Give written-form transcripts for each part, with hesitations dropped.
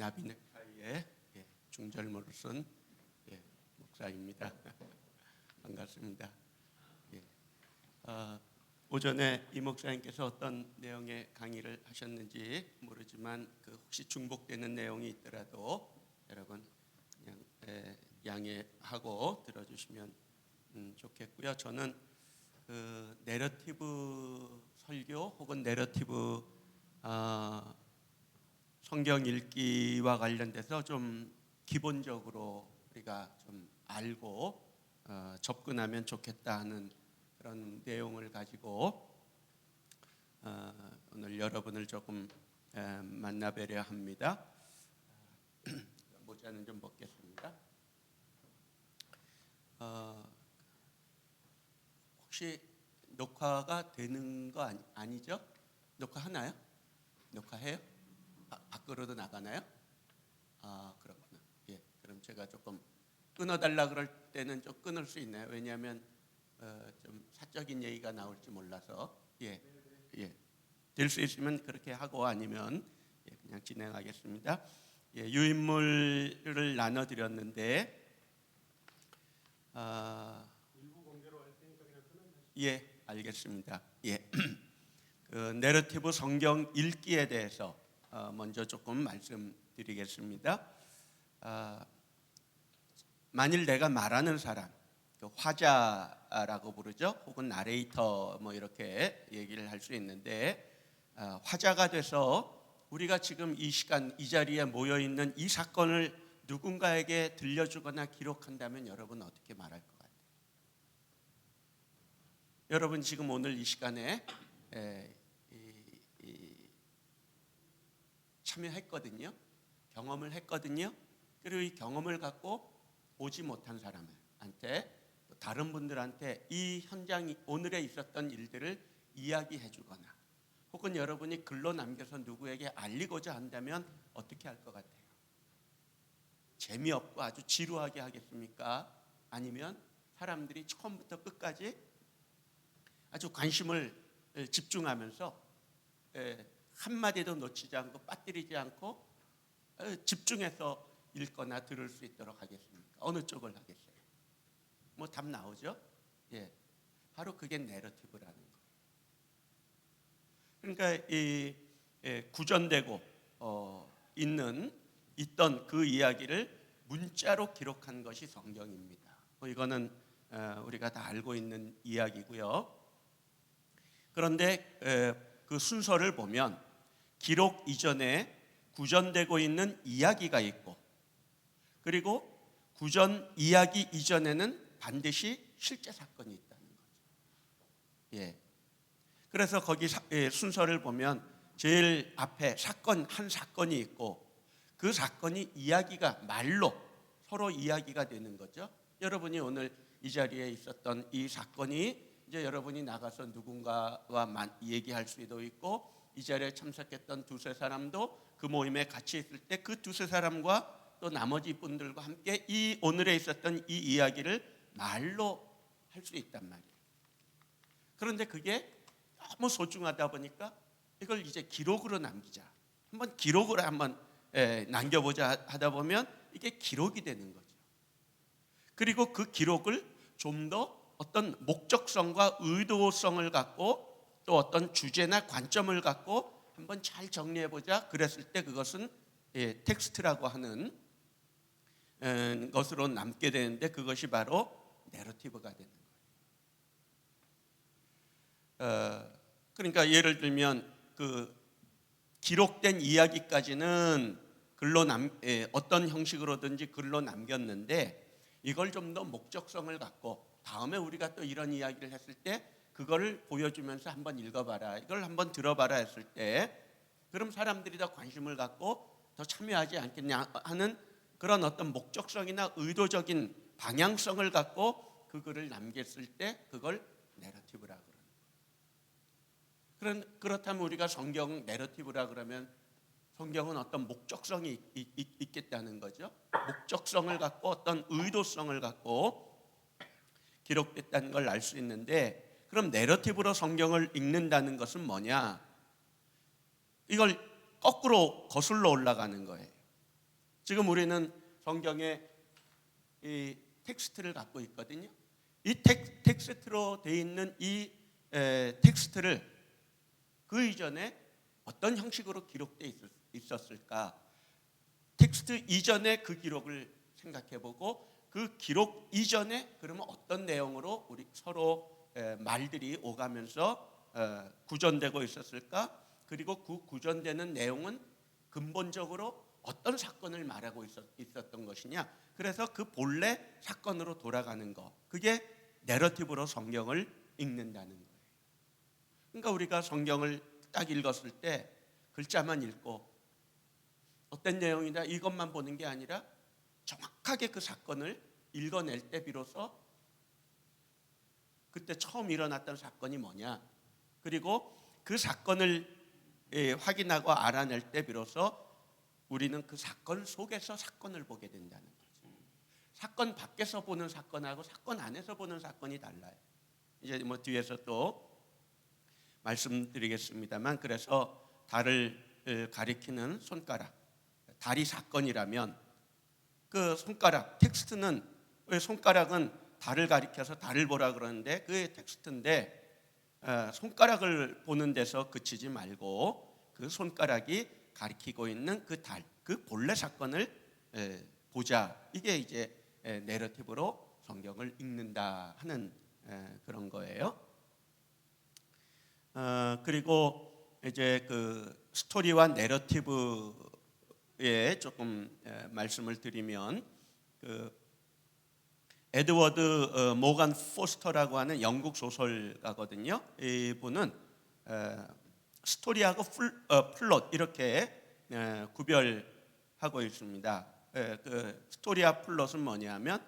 나비 넥타이에 중절모를 쓴 목사입니다. 반갑습니다. 오전에 이 목사님께서 어떤 내용의 강의를 하셨는지 모르지만 혹시 중복되는 내용이 있더라도 여러분 그냥 양해하고 들어주시면 좋겠고요. 저는 내러티브 설교 혹은 내러티브 성경 읽기와 관련돼서 좀 기본적으로 우리가 좀 알고 접근하면 좋겠다 하는 그런 내용을 가지고 오늘 여러분을 조금 만나뵈려 합니다. 모자는 좀 벗겠습니다. 혹시 녹화가 되는 거 아니죠? 녹화하나요? 녹화해요? 밖으로도 나가나요? 그렇구나. 그럼 제가 조금 끊어달라 그럴 때는 좀 끊을 수 있나요? 왜냐하면 좀 사적인 얘기가 나올지 몰라서 될 수 있으면 그렇게 하고 아니면 그냥 진행하겠습니다. 유인물을 나눠드렸는데 일부 공개로 할 테니까 그냥 끊어주세요. 알겠습니다. 내러티브 성경 읽기에 대해서 먼저 조금 말씀드리겠습니다. 만일 내가 말하는 사람, 화자라고 부르죠. 혹은 나레이터 이렇게 얘기를 할 수 있는데 화자가 돼서 우리가 지금 이 시간 이 자리에 모여 있는 이 사건을 누군가에게 들려주거나 기록한다면 여러분 어떻게 말할 것 같아요? 여러분 지금 오늘 이 시간에 참여했거든요. 경험을 했거든요. 그리고 이 경험을 갖고 오지 못한 사람한테 다른 분들한테 이 현장이 오늘에 있었던 일들을 이야기해 주거나 혹은 여러분이 글로 남겨서 누구에게 알리고자 한다면 어떻게 할 것 같아요? 재미없고 아주 지루하게 하겠습니까? 아니면 사람들이 처음부터 끝까지 아주 관심을 집중하면서 한마디도 놓치지 않고 빠뜨리지 않고 집중해서 읽거나 들을 수 있도록 하겠습니까? 어느 쪽을 하겠어요? 답 나오죠? 바로 그게 내러티브라는 거예요. 그러니까 이 구전되고 있던 그 이야기를 문자로 기록한 것이 성경입니다. 이거는 우리가 다 알고 있는 이야기고요. 그런데 그 순서를 보면 기록 이전에 구전되고 있는 이야기가 있고 그리고 구전 이야기 이전에는 반드시 실제 사건이 있다는 거죠. 그래서 거기 순서를 보면 제일 앞에 한 사건이 있고 그 사건이 이야기가 말로 서로 이야기가 되는 거죠. 여러분이 오늘 이 자리에 있었던 이 사건이 이제 여러분이 나가서 누군가와 얘기할 수도 있고 이 자리에 참석했던 두세 사람도 그 모임에 같이 있을 때 그 두세 사람과 또 나머지 분들과 함께 이 오늘에 있었던 이 이야기를 말로 할 수 있단 말이에요. 그런데 그게 너무 소중하다 보니까 이걸 이제 기록으로 남기자. 한번 기록으로 한번 남겨보자 하다 보면 이게 기록이 되는 거죠. 그리고 그 기록을 좀 더 어떤 목적성과 의도성을 갖고 또 어떤 주제나 관점을 갖고 한번 잘 정리해보자. 그랬을 때 그것은 텍스트라고 하는 것으로 남게 되는데 그것이 바로 내러티브가 되는 거예요. 그러니까 예를 들면 그 기록된 이야기까지는 글로 어떤 형식으로든지 글로 남겼는데 이걸 좀 더 목적성을 갖고 다음에 우리가 또 이런 이야기를 했을 때 그거를 보여주면서 한번 읽어봐라, 이걸 한번 들어봐라 했을 때 그럼 사람들이 더 관심을 갖고 더 참여하지 않겠냐 하는 그런 어떤 목적성이나 의도적인 방향성을 갖고 그 글을 남겼을 때 그걸 내러티브라고 그러는 거예요. 그렇다면 우리가 성경 내러티브라 그러면 성경은 어떤 목적성이 있겠다는 거죠. 목적성을 갖고 어떤 의도성을 갖고 기록됐다는 걸 알 수 있는데 그럼 내러티브로 성경을 읽는다는 것은 뭐냐? 이걸 거꾸로 거슬러 올라가는 거예요. 지금 우리는 성경에 이 텍스트를 갖고 있거든요. 이 텍스트로 되어 있는 이 텍스트를 그 이전에 어떤 형식으로 기록되어 있었을까? 텍스트 이전에 그 기록을 생각해보고 그 기록 이전에 그러면 어떤 내용으로 우리 서로 말들이 오가면서 구전되고 있었을까? 그리고 그 구전되는 내용은 근본적으로 어떤 사건을 말하고 있었던 것이냐? 그래서 그 본래 사건으로 돌아가는 거, 그게 내러티브로 성경을 읽는다는 거예요. 그러니까 우리가 성경을 딱 읽었을 때 글자만 읽고 어떤 내용이다 이것만 보는 게 아니라 정확하게 그 사건을 읽어낼 때 비로소 그때 처음 일어났던 사건이 뭐냐, 그리고 그 사건을 확인하고 알아낼 때 비로소 우리는 그 사건 속에서 사건을 보게 된다는 거죠. 사건 밖에서 보는 사건하고 사건 안에서 보는 사건이 달라요. 이제 뭐 뒤에서 또 말씀드리겠습니다만, 그래서 달을 가리키는 손가락, 달이 사건이라면 그 손가락 텍스트는, 왜 손가락은 달을 가리켜서 달을 보라 그러는데 그게 텍스트인데, 손가락을 보는 데서 그치지 말고 그 손가락이 가리키고 있는 그 달, 그 본래 사건을 보자. 이게 이제 내러티브로 성경을 읽는다 하는 그런 거예요. 그리고 이제 그 스토리와 내러티브에 조금 말씀을 드리면, 그 에드워드 모간 포스터라고 하는 영국 소설가거든요. 이분은 스토리하고 플롯 이렇게 구별하고 있습니다. 그 스토리와 플롯은 뭐냐면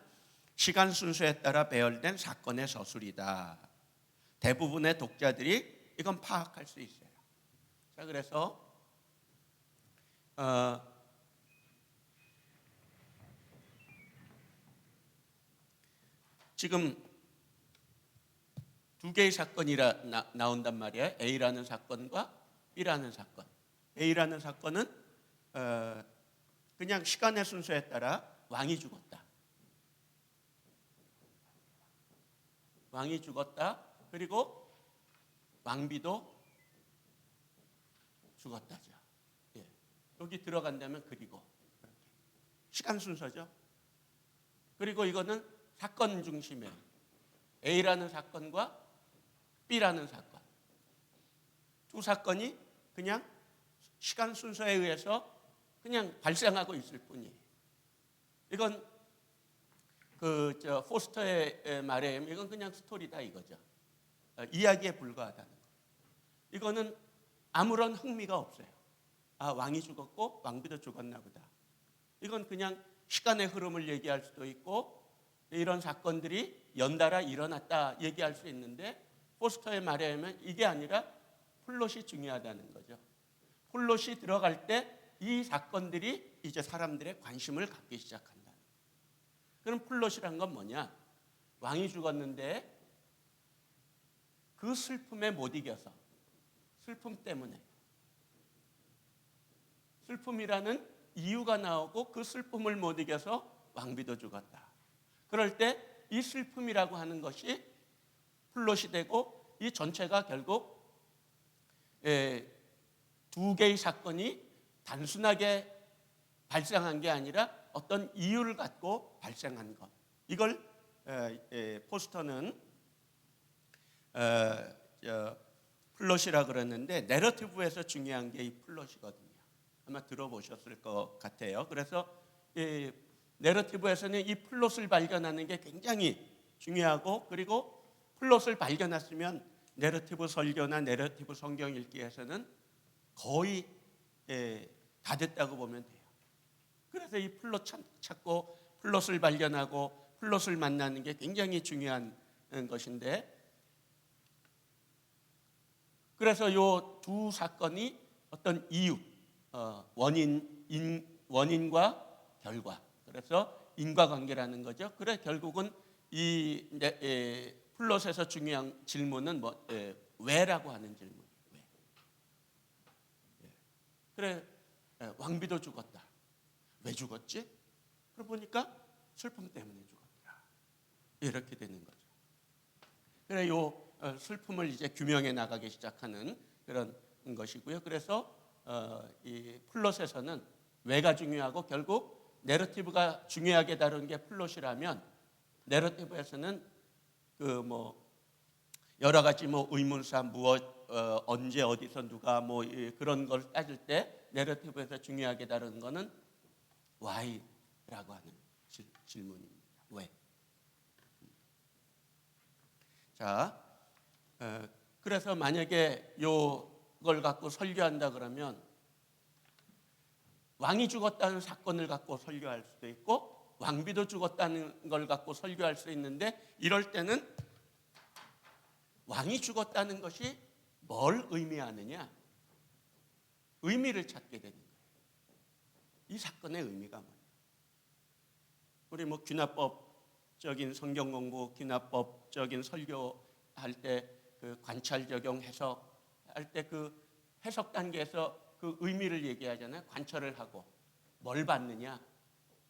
시간 순서에 따라 배열된 사건의 서술이다. 대부분의 독자들이 이건 파악할 수 있어요. 자, 그래서 지금 두 개의 사건이 나온단 말이에요. A라는 사건과 B라는 사건. A라는 사건은 그냥 시간의 순서에 따라 왕이 죽었다. 왕이 죽었다. 그리고 왕비도 죽었다죠. 예. 여기 들어간다면 그리고 시간 순서죠. 그리고 이거는 사건 중심에 A라는 사건과 B라는 사건, 두 사건이 그냥 시간 순서에 의해서 그냥 발생하고 있을 뿐이에요. 이건 포스터의 말에 의하면 이건 그냥 스토리다 이거죠. 이야기에 불과하다는 거. 이거는 아무런 흥미가 없어요. 아, 왕이 죽었고 왕비도 죽었나 보다. 이건 그냥 시간의 흐름을 얘기할 수도 있고 이런 사건들이 연달아 일어났다 얘기할 수 있는데, 포스터의 말에 의하면 이게 아니라 플롯이 중요하다는 거죠. 플롯이 들어갈 때 이 사건들이 이제 사람들의 관심을 갖기 시작한다. 그럼 플롯이란 건 뭐냐? 왕이 죽었는데 그 슬픔에 못 이겨서, 슬픔 때문에, 슬픔이라는 이유가 나오고 그 슬픔을 못 이겨서 왕비도 죽었다. 그럴 때 이 슬픔이라고 하는 것이 플롯이 되고, 이 전체가 결국 두 개의 사건이 단순하게 발생한 게 아니라 어떤 이유를 갖고 발생한 것. 이걸 포스터는 플롯이라 그랬는데, 내러티브에서 중요한 게 이 플롯이거든요. 아마 들어보셨을 것 같아요. 그래서 내러티브에서는 이 플롯을 발견하는 게 굉장히 중요하고, 그리고 플롯을 발견했으면 내러티브 설교나 내러티브 성경 읽기에서는 거의 다 됐다고 보면 돼요. 그래서 이 플롯 찾고 플롯을 발견하고 플롯을 만나는 게 굉장히 중요한 것인데, 그래서 이 두 사건이 어떤 이유, 원인과 결과, 그래서 인과관계라는 거죠. 그래 결국은 이 플롯에서 중요한 질문은 왜라고 하는 질문. 왜? 그래 왕비도 죽었다. 왜 죽었지? 그러고 보니까 슬픔 때문에 죽었더라. 이렇게 되는 거죠. 그래 요 슬픔을 이제 규명해 나가기 시작하는 그런 것이고요. 그래서 이 플롯에서는 왜가 중요하고 결국 내러티브가 중요하게 다루는 게 플롯이라면 내러티브에서는 그 뭐 여러 가지 뭐 의문사 무엇 언제 어디서 누가 뭐 그런 걸 따질 때 내러티브에서 중요하게 다루는 거는 why라고 하는 질문입니다. 왜? 자, 그래서 만약에 요걸 갖고 설교한다 그러면 왕이 죽었다는 사건을 갖고 설교할 수도 있고 왕비도 죽었다는 걸 갖고 설교할 수 있는데 이럴 때는 왕이 죽었다는 것이 뭘 의미하느냐? 의미를 찾게 되는 거예요. 이 사건의 의미가 뭐냐? 우리 뭐 귀납법적인 성경 공부, 귀납법적인 설교할 때 그 관찰 적용 해석할 때 그 해석 단계에서 그 의미를 얘기하잖아요. 관찰을 하고 뭘 봤느냐?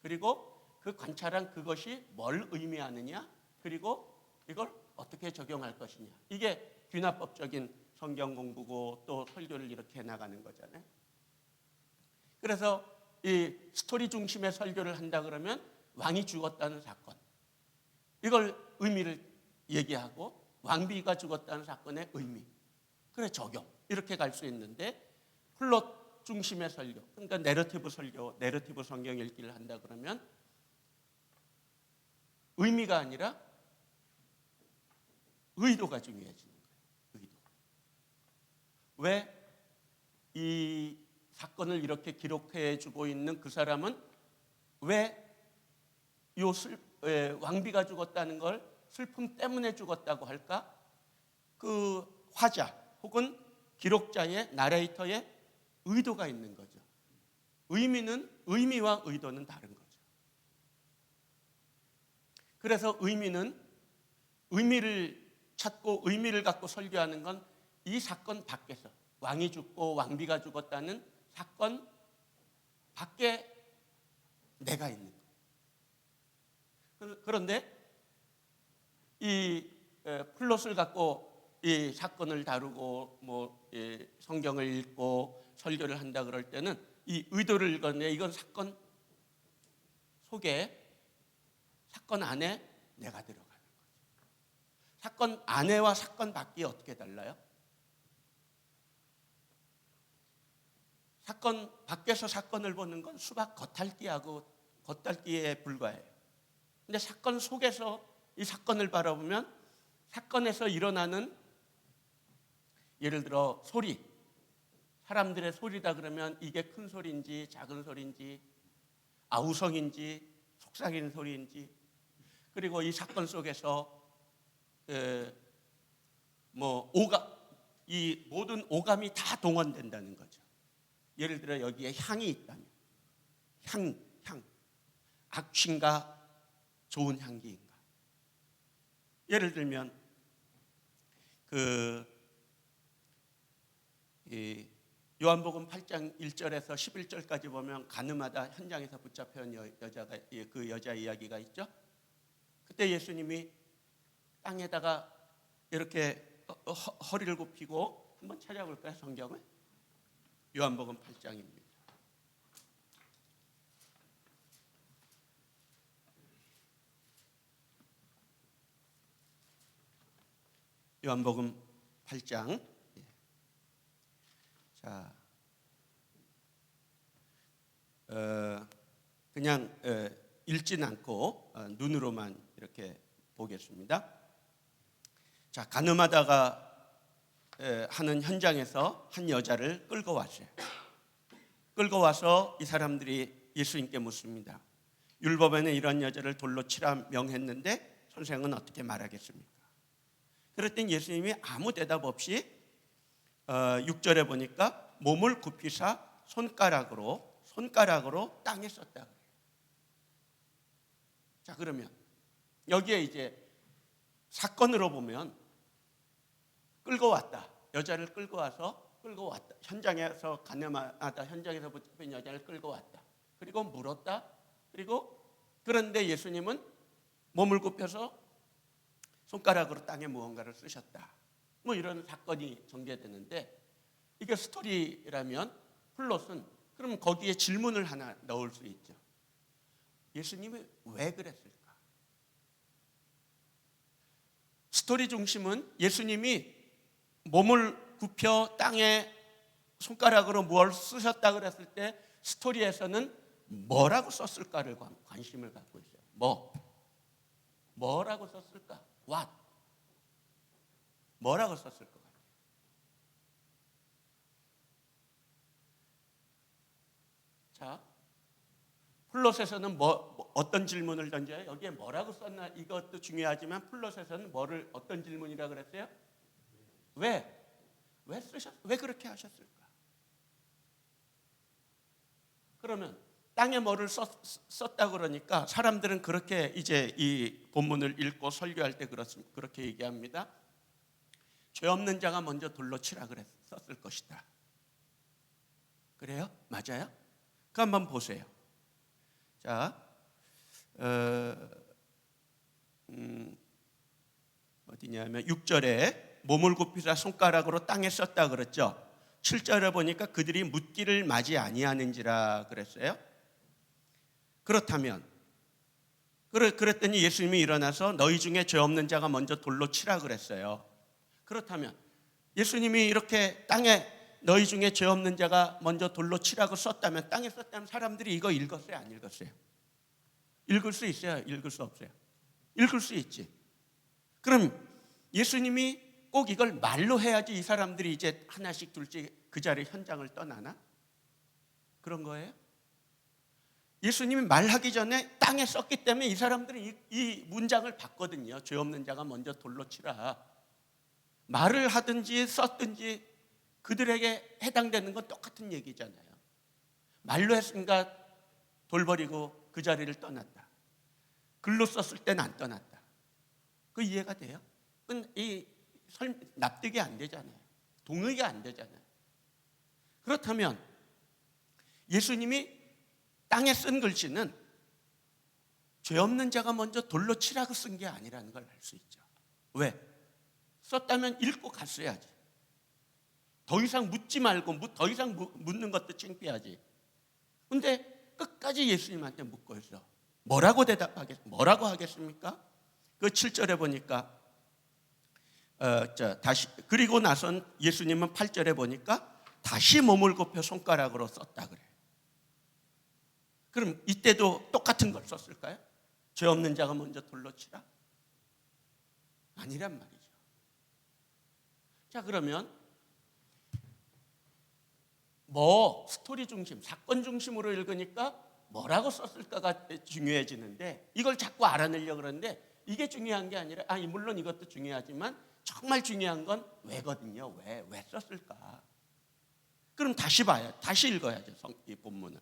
그리고 그 관찰한 그것이 뭘 의미하느냐? 그리고 이걸 어떻게 적용할 것이냐? 이게 귀납법적인 성경 공부고 또 설교를 이렇게 나가는 거잖아요. 그래서 이 스토리 중심의 설교를 한다 그러면 왕이 죽었다는 사건 이걸 의미를 얘기하고 왕비가 죽었다는 사건의 의미 그래 적용 이렇게 갈 수 있는데 플롯 중심의 설교 그러니까 내러티브 설교 내러티브 성경 읽기를 한다 그러면 의미가 아니라 의도가 중요해지는 거예요. 의도. 왜 이 사건을 이렇게 기록해 주고 있는 그 사람은 왜 왕비가 죽었다는 걸 슬픔 때문에 죽었다고 할까? 그 화자 혹은 기록자의 나레이터의 의도가 있는 거죠. 의미와 의도는 다른 거죠. 그래서 의미를 찾고 의미를 갖고 설교하는 건 이 사건 밖에서 왕이 죽고 왕비가 죽었다는 사건 밖에 내가 있는 거예요. 그런데 이 플롯을 갖고 이 사건을 다루고 뭐 성경을 읽고 설교를 한다 그럴 때는 이 의도를 읽었는데 이건 사건 속에 사건 안에 내가 들어가는 거죠. 사건 안에와 사건 밖이 어떻게 달라요? 사건 밖에서 사건을 보는 건 수박 겉핥기에 불과해요. 근데 사건 속에서 이 사건을 바라보면 사건에서 일어나는 예를 들어 소리 사람들의 소리다 그러면 이게 큰 소리인지 작은 소리인지 아우성인지 속삭이는 소리인지 그리고 이 사건 속에서 이 모든 오감이 다 동원된다는 거죠. 예를 들어 여기에 향이 있다면 향 악취인가 좋은 향기인가 예를 들면 요한복음 8장 1절에서 11절까지 보면 가늠하다 현장에서 붙잡혀온 여자가 그 여자 이야기가 있죠. 그때 예수님이 땅에다가 이렇게 허리를 굽히고 한번 찾아볼까요? 성경을 요한복음 8장입니다. 요한복음 8장. 자, 그냥 읽진 않고 눈으로만 이렇게 보겠습니다. 자, 가늠하다가 하는 현장에서 한 여자를 끌고 왔어요. 끌고 와서 이 사람들이 예수님께 묻습니다. 율법에는 이런 여자를 돌로 치라 명했는데 선생은 어떻게 말하겠습니까? 그랬더니 예수님이 아무 대답 없이 6절에 보니까 몸을 굽히사 손가락으로 땅에 썼다 그래요. 자, 그러면 여기에 이제 사건으로 보면 끌고 왔다. 여자를 끌고 왔다. 현장에서 가늠하다 현장에서 붙잡힌 여자를 끌고 왔다. 그리고 물었다. 그리고 그런데 예수님은 몸을 굽혀서 손가락으로 땅에 무언가를 쓰셨다. 뭐 이런 사건이 전개되는데, 이게 스토리라면 플롯은 그럼 거기에 질문을 하나 넣을 수 있죠. 예수님이 왜 그랬을까? 스토리 중심은 예수님이 몸을 굽혀 땅에 손가락으로 뭘 쓰셨다 그랬을 때 스토리에서는 뭐라고 썼을까를 관심을 갖고 있어요. 뭐라고 썼을까? What? 뭐라고 썼을 것 같아요? 자, 플롯에서는 어떤 질문을 던져요? 여기에 뭐라고 썼나 이것도 중요하지만 플롯에서는 어떤 질문이라 그랬어요? 왜 그렇게 하셨을까? 그러면 땅에 뭐를 썼다 그러니까 사람들은 그렇게 이제 이 본문을 읽고 설교할 때 그렇게 얘기합니다. 죄 없는 자가 먼저 돌로 치라 썼을 것이다. 그래요? 맞아요? 그 한번 보세요. 자, 어디냐면 6절에 몸을 굽히사 손가락으로 땅에 썼다 그랬죠. 7절에 보니까 그들이 묻기를 마지 아니하는지라 그랬어요. 그렇다면 그랬더니 예수님이 일어나서 너희 중에 죄 없는 자가 먼저 돌로 치라 그랬어요. 그렇다면 예수님이 이렇게 땅에 너희 중에 죄 없는 자가 먼저 돌로 치라고 썼다면, 땅에 썼다면 사람들이 이거 읽었어요? 안 읽었어요? 읽을 수 있어요? 읽을 수 없어요? 읽을 수 있지. 그럼 예수님이 꼭 이걸 말로 해야지 이 사람들이 이제 하나씩 둘씩 그 자리 현장을 떠나나? 그런 거예요? 예수님이 말하기 전에 땅에 썼기 때문에 이 사람들은 이 문장을 봤거든요. 죄 없는 자가 먼저 돌로 치라. 말을 하든지 썼든지 그들에게 해당되는 건 똑같은 얘기잖아요. 말로 했으니까 돌 버리고 그 자리를 떠났다. 글로 썼을 때는 안 떠났다. 그 이해가 돼요? 납득이 안 되잖아요. 동의가 안 되잖아요. 그렇다면 예수님이 땅에 쓴 글씨는 죄 없는 자가 먼저 돌로 치라고 쓴 게 아니라는 걸 알 수 있죠. 왜? 썼다면 읽고 갔어야지. 더 이상 묻지 말고 더 이상 묻는 것도 창피하지. 근데 끝까지 예수님한테 묻고 있어. 뭐라고 하겠습니까? 그 7절에 보니까 다시 그리고 나선 예수님은 8절에 보니까 다시 몸을 굽혀 손가락으로 썼다 그래. 그럼 이때도 똑같은 걸 썼을까요? 죄 없는 자가 먼저 돌로 치라? 아니란 말이죠. 자, 그러면 스토리 중심, 사건 중심으로 읽으니까 뭐라고 썼을까가 중요해지는데, 이걸 자꾸 알아내려고 그러는데 이게 중요한 게 아니라, 물론 이것도 중요하지만 정말 중요한 건 왜거든요. 왜 썼을까? 그럼 다시 다시 읽어야죠. 이 본문을.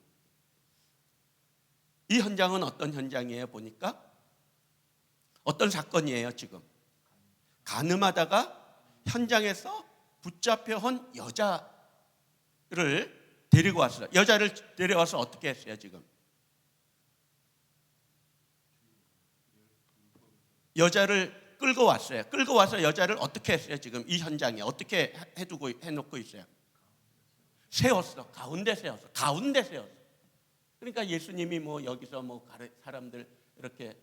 이 현장은 어떤 현장이에요? 보니까 어떤 사건이에요? 지금 가늠하다가 현장에서 붙잡혀 온 여자를 데리고 왔어요. 여자를 데려와서 어떻게 했어요? 지금 여자를 끌고 왔어요. 끌고 와서 여자를 어떻게 했어요? 지금 이 현장에 어떻게 해놓고 있어요? 세웠어. 가운데 세웠어. 그러니까 예수님이 여기서 사람들 이렇게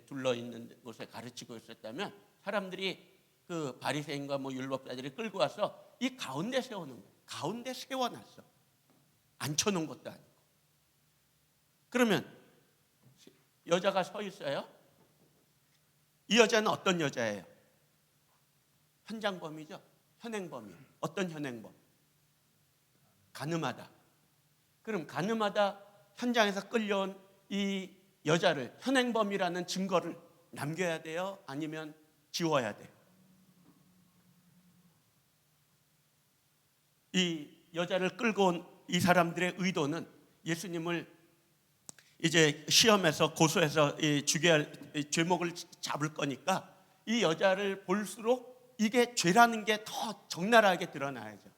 둘러 있는 곳에 가르치고 있었다면 사람들이 그 바리새인과 율법자들이 끌고 와서 이 가운데 세워놓은 거예요. 가운데 세워놨어. 앉혀놓은 것도 아니고. 그러면 여자가 서 있어요. 이 여자는 어떤 여자예요? 현장범이죠. 현행범이에요. 어떤 현행범? 가늠하다. 그럼 가늠하다 현장에서 끌려온 이 여자를 현행범이라는 증거를 남겨야 돼요? 아니면 지워야 돼요? 이 여자를 끌고 온 이 사람들의 의도는 예수님을 이제 시험에서 고소해서 죄목을 잡을 거니까 이 여자를 볼수록 이게 죄라는 게 더 적나라하게 드러나야죠.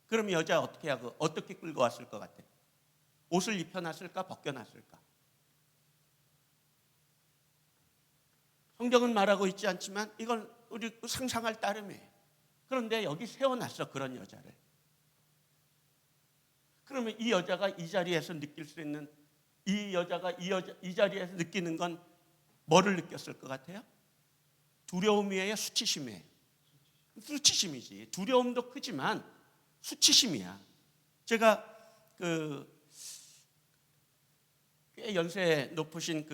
그럼 여자 어떻게 끌고 왔을 것 같아요? 옷을 입혀놨을까 벗겨놨을까? 성경은 말하고 있지 않지만 이건 우리 상상할 따름이에요. 그런데 여기 세워놨어, 그런 여자를. 그러면 이 여자가 이 자리에서 느낄 수 있는, 이 여자가 이 자리에서 느끼는 건 뭐를 느꼈을 것 같아요? 두려움이에요, 수치심이에요? 수치심이지. 두려움도 크지만 수치심이야. 제가 꽤 연세 높으신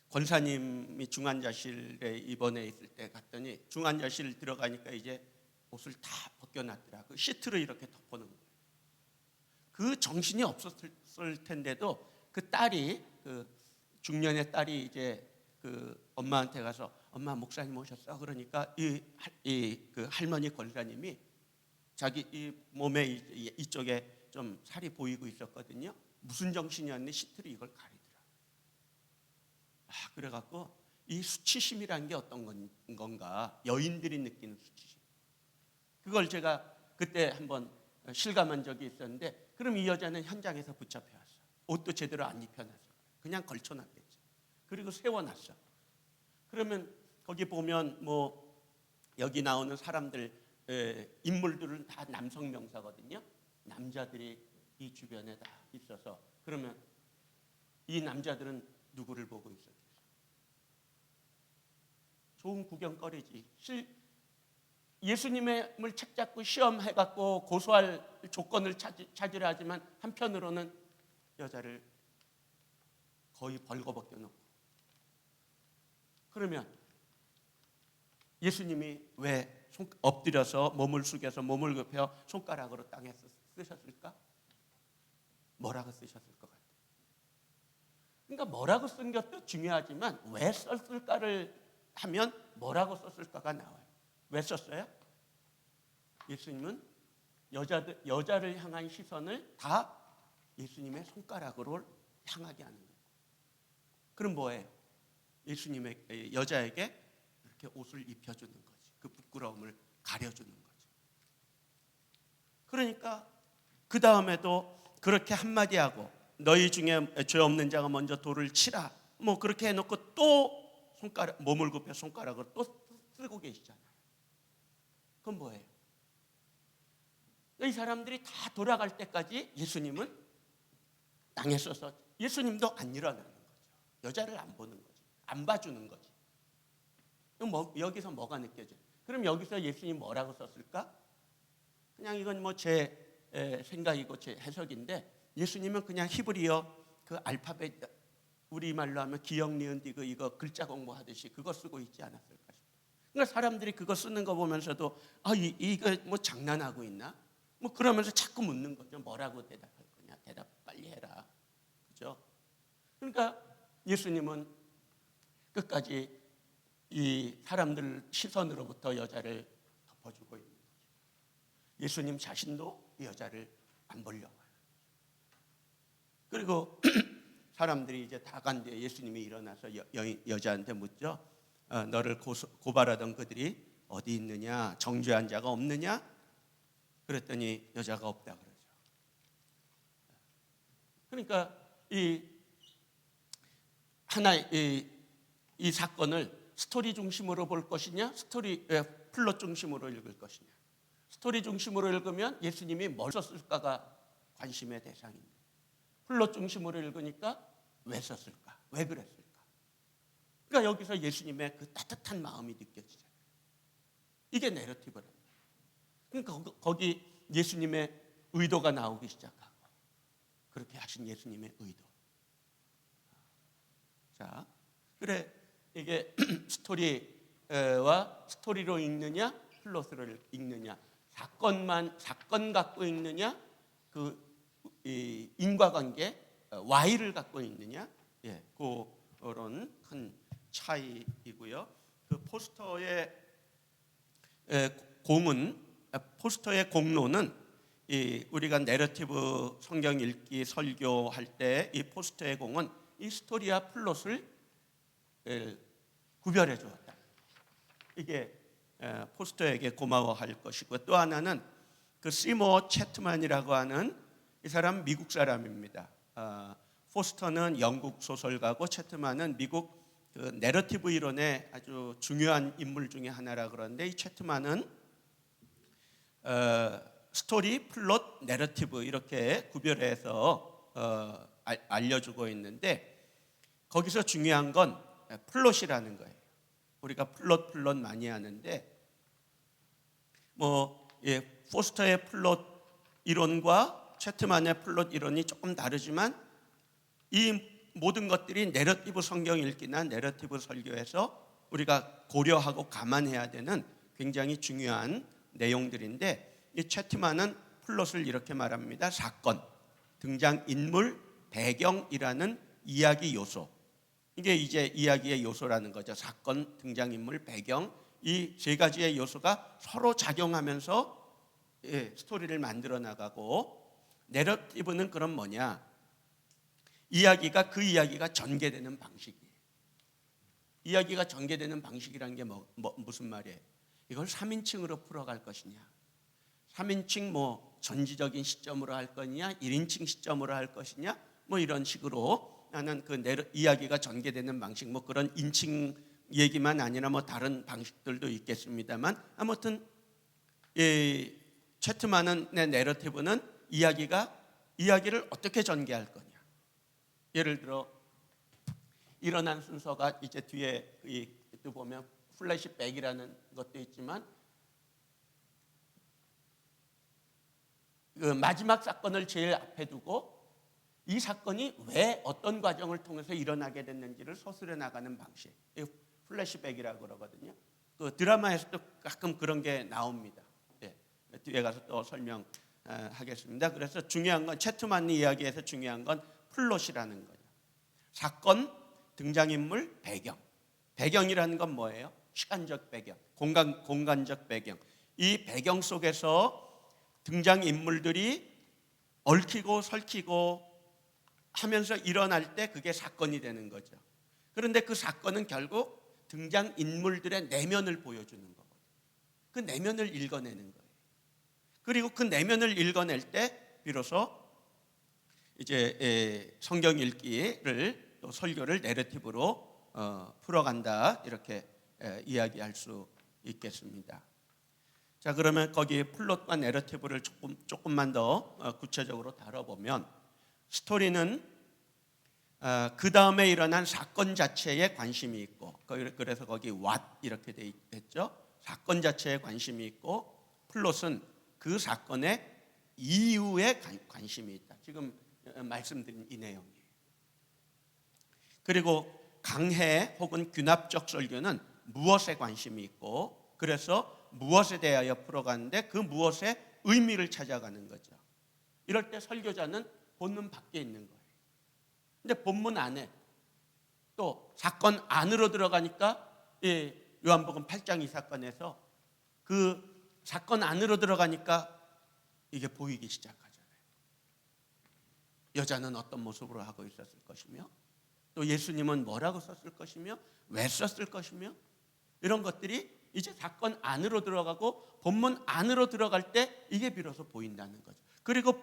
권사님이 중환자실에 입원해 있을 때 갔더니 중환자실 들어가니까 이제 옷을 다 벗겨놨더라. 그 시트를 이렇게 덮어놓은 거예요. 그 정신이 없었을 텐데도 그 딸이, 그 중년의 딸이 이제 그 엄마한테 가서 엄마, 목사님 오셨어? 그러니까 그 할머니 권사님이 자기 이 몸에 이쪽에 좀 살이 보이고 있었거든요. 무슨 정신이었니? 시트로 이걸 가리더라. 그래갖고 이 수치심이란 게 어떤 건가? 여인들이 느끼는 수치심. 그걸 제가 그때 한번 실감한 적이 있었는데, 그럼 이 여자는 현장에서 붙잡혀왔어. 옷도 제대로 안 입혀놨어. 그냥 걸쳐놨겠지. 그리고 세워놨어. 그러면 거기 보면 뭐 여기 나오는 사람들, 인물들은 다 남성 명사거든요. 남자들이 이 주변에 다 있어서, 그러면 이 남자들은 누구를 보고 있었겠어요? 좋은 구경거리지. 예수님을 책잡고 시험해갖고 고소할 조건을 찾으려 하지만 한편으로는 여자를 거의 벌거벗겨 놓고. 그러면 예수님이 왜 엎드려서 몸을 숙여서 몸을 굽혀 손가락으로 땅에 쓰셨을까? 뭐라고 쓰셨을 것 같아요? 그러니까 뭐라고 쓴 것도 중요하지만 왜 썼을까를 하면 뭐라고 썼을까가 나와요. 왜 썼어요? 예수님은 여자를 향한 시선을 다 예수님의 손가락으로 향하게 하는 거예요. 그럼 뭐예요? 예수님의 여자에게 이렇게 옷을 입혀주는 거지. 그 부끄러움을 가려주는 거지. 그러니까 그 다음에도 그렇게 한마디 하고, 너희 중에 죄 없는 자가 먼저 돌을 치라, 뭐 그렇게 해놓고 또 몸을 굽혀 손가락으로 또 쓰고 계시잖아요. 그건 뭐예요? 이 사람들이 다 돌아갈 때까지 예수님은 땅에 서서, 예수님도 안 일어나는 거죠. 여자를 안 보는 거지. 안 봐주는 거지. 여기서 뭐가 느껴져요? 그럼 여기서 예수님 뭐라고 썼을까? 그냥 이건 뭐 제 생각이고 제 해석인데, 예수님은 그냥 히브리어 그 알파벳, 우리말로 하면 기역, 니은, 디귿 이거 글자 공부하듯이 그거 쓰고 있지 않았을까 싶어요. 그러니까 사람들이 그거 쓰는 거 보면서도 이거 뭐 장난하고 있나? 뭐 그러면서 자꾸 묻는 거죠. 뭐라고 대답할 거냐? 대답 빨리 해라. 그죠? 그러니까 예수님은 끝까지 이 사람들 시선으로부터 여자를 덮어주고 있는 거죠. 예수님 자신도 이 여자를 안 보려고 해요. 그리고 사람들이 이제 다 간 뒤에 예수님이 일어나서 여자한테 묻죠. 너를 고발하던 그들이 어디 있느냐? 정죄한 자가 없느냐? 그랬더니 여자가 없다 그러죠. 그러니까 이 사건을 스토리 중심으로 볼 것이냐, 플롯 중심으로 읽을 것이냐. 스토리 중심으로 읽으면 예수님이 뭘 썼을까가 관심의 대상입니다. 플롯 중심으로 읽으니까 왜 썼을까? 왜 그랬을까? 그러니까 여기서 예수님의 그 따뜻한 마음이 느껴지잖아요. 이게 내러티브랍니다. 그러니까 거기 예수님의 의도가 나오기 시작하고, 그렇게 하신 예수님의 의도. 자, 그래 이게 스토리와 스토리로 읽느냐, 플롯으로 읽느냐, 사건 갖고 읽느냐, 이 인과관계 Y를 갖고 있느냐, 그런 큰 차이이고요. 그 포스터의 공로는 우리가 내러티브 성경 읽기 설교할 때 이 포스터의 공은 이 스토리와 플롯을 구별해 주었다. 이게 포스터에게 고마워할 것이고, 또 하나는 그 시모 채트만이라고 하는 이 사람 미국 사람입니다. 포스터는 영국 소설가고 채트만은 미국 그 내러티브 이론의 아주 중요한 인물 중에 하나라 그러는데, 이 채트만은 스토리, 플롯, 내러티브 이렇게 구별해서 알려주고 있는데, 거기서 중요한 건 플롯이라는 거예요. 우리가 플롯 많이 하는데 포스터의 플롯 이론과 채트만의 플롯 이론이 조금 다르지만 이 모든 것들이 내러티브 성경 읽기나 내러티브 설교에서 우리가 고려하고 감안해야 되는 굉장히 중요한 내용들인데, 이 채트만은 플롯을 이렇게 말합니다. 사건, 등장 인물, 배경이라는 이야기 요소. 이게 이제 이야기의 요소라는 거죠. 사건, 등장인물, 배경, 이 세 가지의 요소가 서로 작용하면서 스토리를 만들어 나가고, 내러티브는 그럼 뭐냐? 이야기가 그 이야기가 전개되는 방식이에요. 이야기가 전개되는 방식이라는 게 무슨 말이에요? 이걸 3인칭으로 풀어갈 것이냐, 3인칭 전지적인 시점으로 할 거냐, 1인칭 시점으로 할 것이냐, 이런 식으로 나는 이야기가 전개되는 방식, 그런 인칭 얘기만 아니라 다른 방식들도 있겠습니다만, 아무튼 채트만의 내러티브는 이야기를 어떻게 전개할 거냐. 예를 들어 일어난 순서가 이제 뒤에 또 보면 플래시백이라는 것도 있지만, 그 마지막 사건을 제일 앞에 두고 이 사건이 왜 어떤 과정을 통해서 일어나게 됐는지를 서술해 나가는 방식, 플래시백이라고 그러거든요. 그 드라마에서도 가끔 그런 게 나옵니다. 뒤에 가서 또 설명하겠습니다. 그래서 중요한 건, 채트만 이야기에서 중요한 건 플롯이라는 거예요. 사건, 등장인물, 배경. 배경이라는 건 뭐예요? 시간적 배경, 공간적 배경. 이 배경 속에서 등장인물들이 얽히고 설키고 하면서 일어날 때 그게 사건이 되는 거죠. 그런데 그 사건은 결국 등장인물들의 내면을 보여주는 거거든요. 그 내면을 읽어내는 거예요. 그리고 그 내면을 읽어낼 때 비로소 이제 성경 읽기를, 또 설교를 내러티브로 풀어간다, 이렇게 이야기할 수 있겠습니다. 자, 그러면 거기 플롯과 내러티브를 조금만 더 구체적으로 다뤄보면, 스토리는 그 다음에 일어난 사건 자체에 관심이 있고, 그래서 거기 what 이렇게 돼 있죠. 사건 자체에 관심이 있고, 플롯은 그 사건의 이유에 관심이 있다. 지금 말씀드린 이 내용이에요. 그리고 강해 혹은 귀납적 설교는 무엇에 관심이 있고, 그래서 무엇에 대하여 풀어가는데 그 무엇의 의미를 찾아가는 거죠. 이럴 때 설교자는 본문 밖에 있는 거예요. 근데 본문 안에 또 사건 안으로 들어가니까, 요한복음 8장 이 사건에서 그 사건 안으로 들어가니까 이게 보이기 시작하잖아요. 여자는 어떤 모습으로 하고 있었을 것이며, 또 예수님은 뭐라고 썼을 것이며, 왜 썼을 것이며, 이런 것들이 이제 사건 안으로 들어가고 본문 안으로 들어갈 때 이게 비로소 보인다는 거죠. 그리고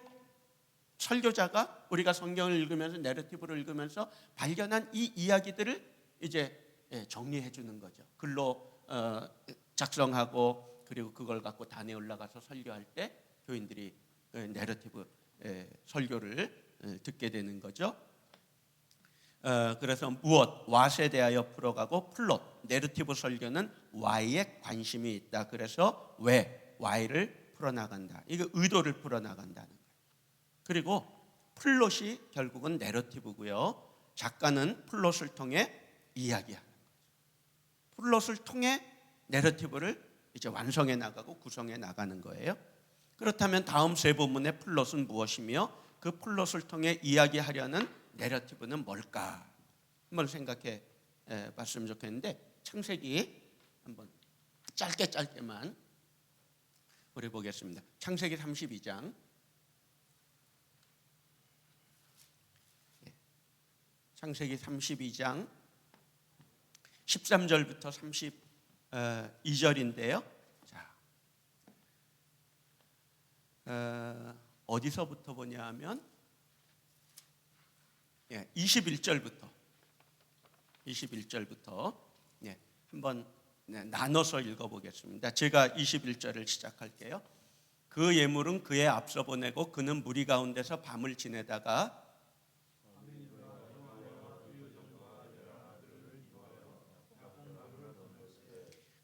설교자가 우리가 성경을 읽으면서, 내러티브를 읽으면서 발견한 이 이야기들을 이제 정리해 주는 거죠. 글로 작성하고, 그리고 그걸 갖고 단에 올라가서 설교할 때 교인들이 내러티브 설교를 듣게 되는 거죠. 그래서 what에 대하여 풀어가고, 플롯, 내러티브 설교는 why에 관심이 있다. 그래서 why를 풀어나간다. 이게 의도를 풀어나간다는 거예요. 그리고 플롯이 결국은 내러티브고요. 작가는 플롯을 통해 이야기하는 거죠. 플롯을 통해 내러티브를 이제 완성해 나가고 구성해 나가는 거예요. 그렇다면 다음 세 부문의 플롯은 무엇이며, 그 플롯을 통해 이야기하려는 내러티브는 뭘까? 한번 생각해 봤으면 좋겠는데, 창세기 한번 짧게만 우리 보겠습니다. 창세기 32장. 창세기 32장 13절부터 32절인데요. 자, 어디서부터 보냐 하면 21절부터 한번 나눠서 읽어보겠습니다. 제가 21절을 시작할게요. 그 예물은 그의 앞서 보내고 그는 무리 가운데서 밤을 지내다가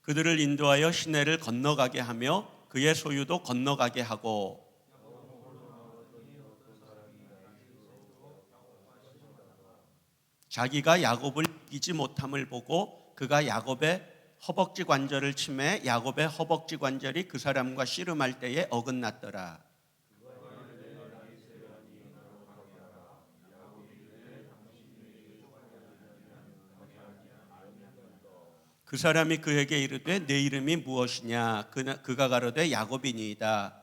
그들을 인도하여 시내를 건너가게 하며 그의 소유도 건너가게 하고 자기가 야곱을 이기지 못함을 보고 그가 야곱의 허벅지 관절을 치매 야곱의 허벅지 관절이 그 사람과 씨름할 때에 어긋났더라. 그 사람이 그에게 이르되 내 이름이 무엇이냐? 그가 가로되 야곱이니이다.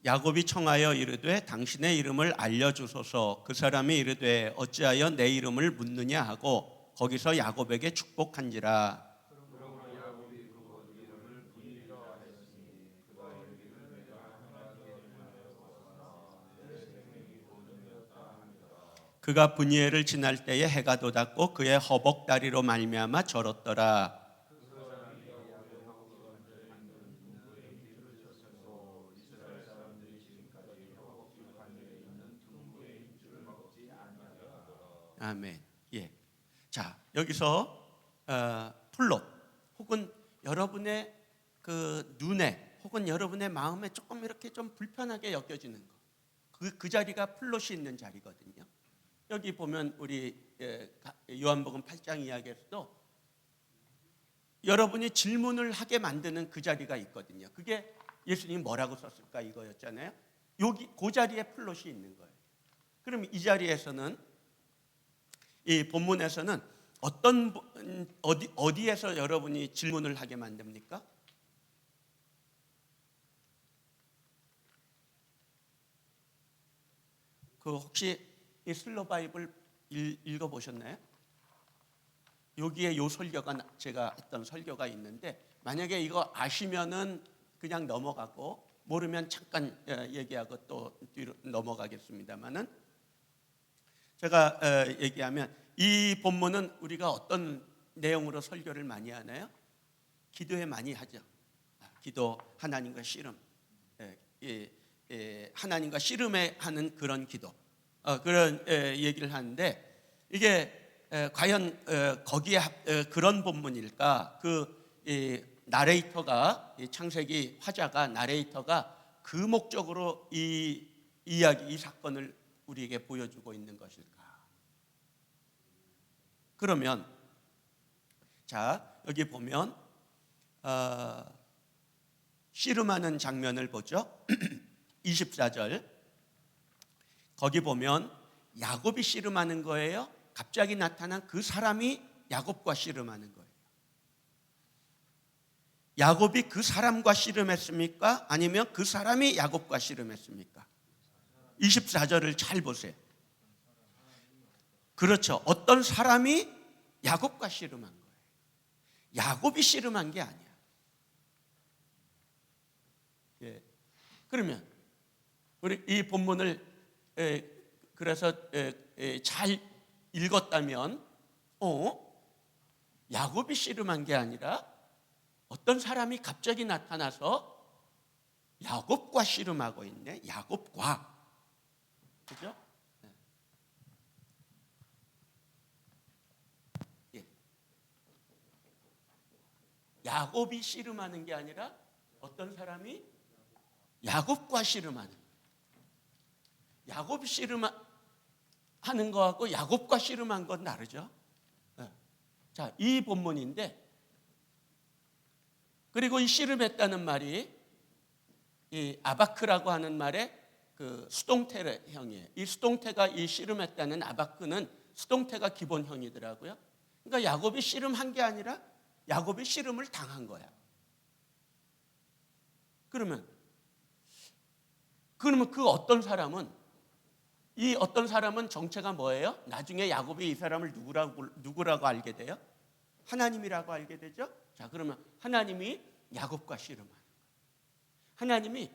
야곱이 청하여 이르되 당신의 이름을 알려주소서. 그 사람이 이르되 어찌하여 내 이름을 묻느냐 하고 거기서 야곱에게 축복한지라. 그가 브니엘을 지날 때에 해가 돋았고 그의 허벅다리로 말미암아 절었더라. 아멘. 예. 자, 여기서 플롯 혹은 여러분의 그 눈에 혹은 여러분의 마음에 조금 이렇게 좀 불편하게 여겨지는 거. 그 자리가 플롯이 있는 자리거든요. 여기 보면 우리 요한복음 8장 이야기에서도 여러분이 질문을 하게 만드는 그 자리가 있거든요. 그게 예수님이 뭐라고 썼을까 이거였잖아요. 여기 그 자리에 플롯이 있는 거예요. 그럼 이 자리에서는 이 본문에서는 어디에서 여러분이 질문을 하게 만듭니까? 그 혹시 이 슬로 바이블 읽어보셨나요? 여기에 요 설교가 제가 했던 설교가 있는데 만약에 이거 아시면은 그냥 넘어가고 모르면 잠깐 얘기하고 또 뒤로 넘어가겠습니다만은 제가 얘기하면 이 본문은 우리가 어떤 내용으로 설교를 많이 하나요? 기도에 많이 하죠. 기도, 하나님과 씨름, 하나님과 씨름에 하는 그런 기도, 그런 얘기를 하는데 이게 과연 거기에 그런 본문일까? 나레이터가 창세기 화자가 나레이터가 그 목적으로 이 이야기, 이 사건을 우리에게 보여주고 있는 것일까? 그러면 자 여기 보면 씨름하는 장면을 보죠. 24절 거기 보면 야곱이 씨름하는 거예요. 갑자기 나타난 그 사람이 야곱과 씨름하는 거예요. 야곱이 그 사람과 씨름했습니까? 아니면 그 사람이 야곱과 씨름했습니까? 24절을 잘 보세요. 그렇죠. 어떤 사람이 야곱과 씨름한 거예요. 야곱이 씨름한 게 아니야. 예. 그러면 우리 이 본문을 그래서 잘 읽었다면 야곱이 씨름한 게 아니라 어떤 사람이 갑자기 나타나서 야곱과 씨름하고 있네. 야곱과. 그죠? 예. 야곱이 씨름하는 게 아니라 어떤 사람이 야곱과 씨름하는 거예요. 야곱이 씨름하는 거하고 야곱과 씨름한 건 다르죠. 자, 이 본문인데 그리고 이 씨름했다는 말이 이 아바크라고 하는 말에 그 수동태형이에요. 이 수동태가 이 씨름했다는 아바크는 수동태가 기본형이더라고요. 그러니까 야곱이 씨름한 게 아니라 야곱이 씨름을 당한 거야. 그러면 그 어떤 사람은 이 어떤 사람은 정체가 뭐예요? 나중에 야곱이 이 사람을 누구라고 알게 돼요? 하나님이라고 알게 되죠. 자, 그러면 하나님이 야곱과 씨름하는 거예요. 하나님이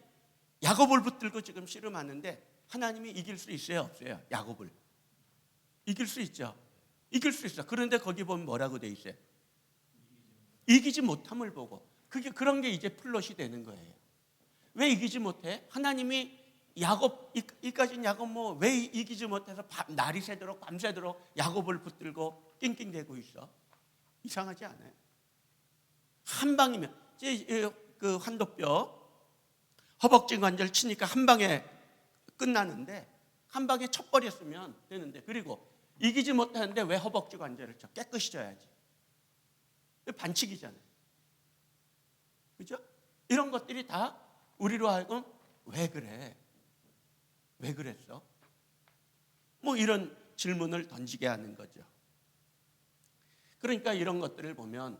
야곱을 붙들고 지금 씨름하는데 하나님이 이길 수 있어요, 없어요? 야곱을 이길 수 있죠. 이길 수 있어. 그런데 거기 보면 뭐라고 돼 있어요? 이기지 못함을 보고. 그런 게 이제 플롯이 되는 거예요. 왜 이기지 못해? 하나님이 야곱, 이까진 야곱 뭐 왜 이기지 못해서 날이 새도록 밤새도록 야곱을 붙들고 낑낑대고 있어? 이상하지 않아요? 한 방이면 그 환도뼈 허벅지 관절 치니까 한 방에 끝나는데 한 방에 쳐버렸으면 되는데, 그리고 이기지 못하는데 왜 허벅지 관절을 쳐? 깨끗이 져야지. 반칙이잖아요. 그죠? 이런 것들이 다 우리로 하여금 왜 그래? 왜 그랬어? 뭐 이런 질문을 던지게 하는 거죠. 그러니까 이런 것들을 보면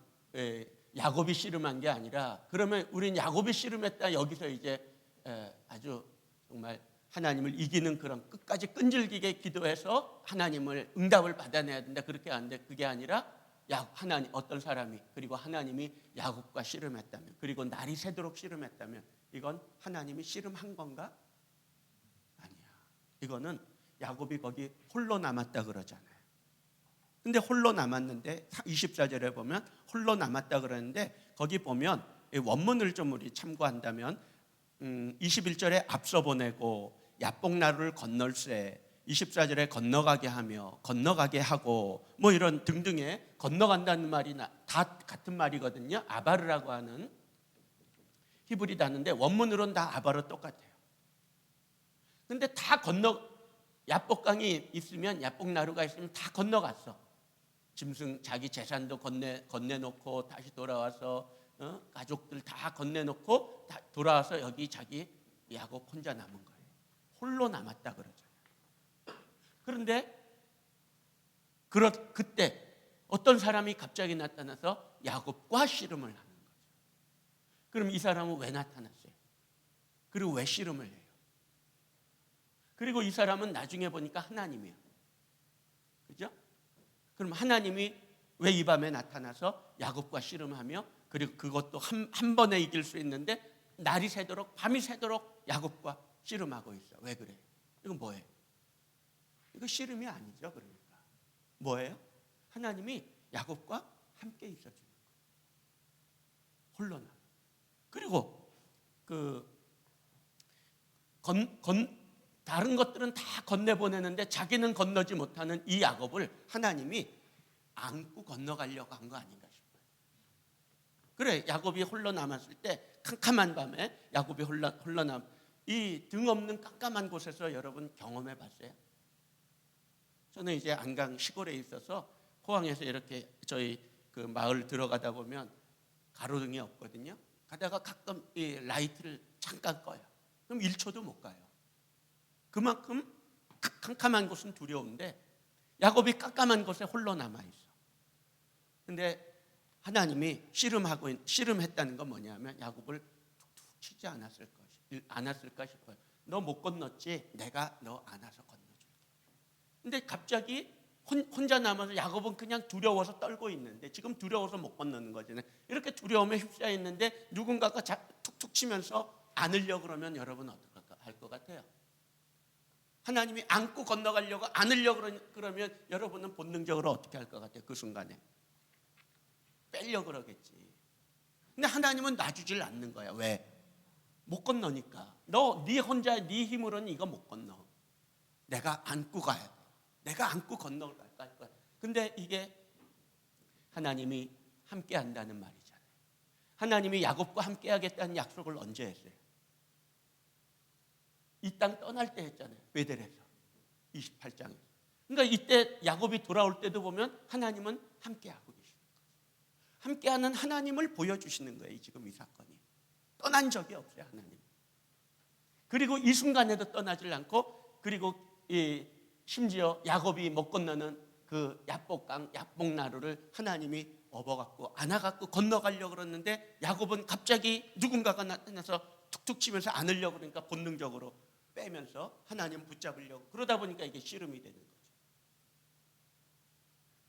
야곱이 씨름한 게 아니라, 그러면 우린 야곱이 씨름했다 여기서 이제 아주 정말 하나님을 이기는 그런 끝까지 끈질기게 기도해서 하나님을 응답을 받아내야 된다, 그렇게 하는데, 그게 아니라 하나님, 어떤 사람이, 그리고 하나님이 야곱과 씨름했다면, 그리고 날이 새도록 씨름했다면, 이건 하나님이 씨름한 건가? 아니야. 이거는 야곱이 거기 홀로 남았다 그러잖아요. 근데 홀로 남았는데 24절에 보면 홀로 남았다 그러는데, 거기 보면 원문을 좀 우리 참고한다면 21절에 앞서 보내고 야복나루를 건널세, 24절에 건너가게 하며 건너가게 하고 뭐 이런 등등의 건너간다는 말이 다 같은 말이거든요. 아바르라고 하는 히브리 단어인데 원문으로는 다 아바르 똑같아요. 근데 다 야복강이 있으면, 야복나루가 있으면 다 건너갔어. 짐승 자기 재산도 건네놓고 다시 돌아와서 가족들 다 건네놓고 돌아와서 여기 자기 야곱 혼자 남은 거예요. 홀로 남았다 그러죠. 그런데 그때 어떤 사람이 갑자기 나타나서 야곱과 씨름을 하는 거죠. 그럼 이 사람은 왜 나타났어요? 그리고 왜 씨름을 해요? 그리고 이 사람은 나중에 보니까 하나님이에요. 그죠? 그럼 하나님이 왜 이 밤에 나타나서 야곱과 씨름하며, 그리고 그것도 한 번에 이길 수 있는데 날이 새도록 밤이 새도록 야곱과 씨름하고 있어? 왜 그래요? 이건 뭐예요? 이거 씨름이 아니죠. 그러니까 뭐예요? 하나님이 야곱과 함께 있어주는 거예요. 홀로 나. 그리고 다른 것들은 다 건네보내는데 자기는 건너지 못하는 이 야곱을 하나님이 안고 건너가려고 한 거 아닌가 싶어요. 그래, 야곱이 홀로 남았을 때 캄캄한 밤에 야곱이 홀로 이 등 없는 깜깜한 곳에서 여러분 경험해 봤어요? 저는 이제 안강 시골에 있어서 포항에서 이렇게 저희 그 마을 들어가다 보면 가로등이 없거든요. 가다가 가끔 이 라이트를 잠깐 꺼요. 그럼 1초도 못 가요. 그만큼 캄캄한 곳은 두려운데 야곱이 깜깜한 곳에 홀로 남아 있어. 근데 하나님이 씨름했다는 건 뭐냐면 야곱을 툭툭 치지 않았을까 싶어요. 너 못 건넜지? 내가 너 안아서 건너줄게. 근데 갑자기 혼자 남아서 야곱은 그냥 두려워서 떨고 있는데, 지금 두려워서 못 건너는 거잖아요. 이렇게 두려움에 휩싸여 있는데 누군가가 툭툭 치면서 안으려고 그러면 여러분 어떻게 할 것 같아요? 하나님이 안고 건너가려고 안으려고 그러면 여러분은 본능적으로 어떻게 할 것 같아요? 그 순간에 빼려고 그러겠지. 근데 하나님은 놔주질 않는 거야. 왜? 못 건너니까. 네 혼자 네 힘으로는 이거 못 건너. 내가 안고 가야 돼. 내가 안고 건너갈 거야. 근데 이게 하나님이 함께 한다는 말이잖아요. 하나님이 야곱과 함께 하겠다는 약속을 언제 했어요? 이 땅 떠날 때 했잖아요. 베델에서 28장에. 그러니까 이때 야곱이 돌아올 때도 보면 하나님은 함께하고 계시는 거예요. 함께하는 하나님을 보여주시는 거예요. 지금 이 사건이. 떠난 적이 없어요. 하나님. 그리고 이 순간에도 떠나질 않고, 그리고 심지어 야곱이 못 건너는 그 야복강, 야복나루를 하나님이 업어갖고 안아갖고 건너가려고 그러는데 야곱은 갑자기 누군가가 나타나서 툭툭 치면서 안으려고 그러니까 본능적으로 빼면서 하나님 붙잡으려고 그러다 보니까 이게 씨름이 되는 거죠.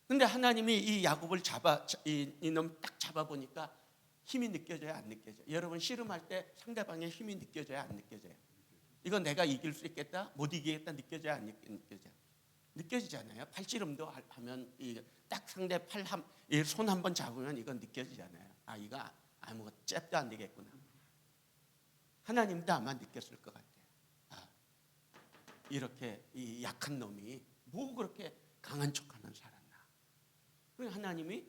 근데 하나님이 이 야곱을 이놈 딱 잡아보니까 힘이 느껴져요, 안 느껴져요? 여러분 씨름할 때 상대방의 힘이 느껴져요, 안 느껴져요? 이건 내가 이길 수 있겠다, 못 이기겠다 느껴져요, 안 느껴져요? 느껴지잖아요. 팔씨름도 하면 딱 상대 손 한 번 잡으면 이건 느껴지잖아요. 아, 이거 아무것도 잽도 안 되겠구나. 하나님도 아마 느꼈을 것 같아요. 아, 이렇게 이 약한 놈이 뭐 그렇게 강한 척하면 살았나. 그리고 하나님이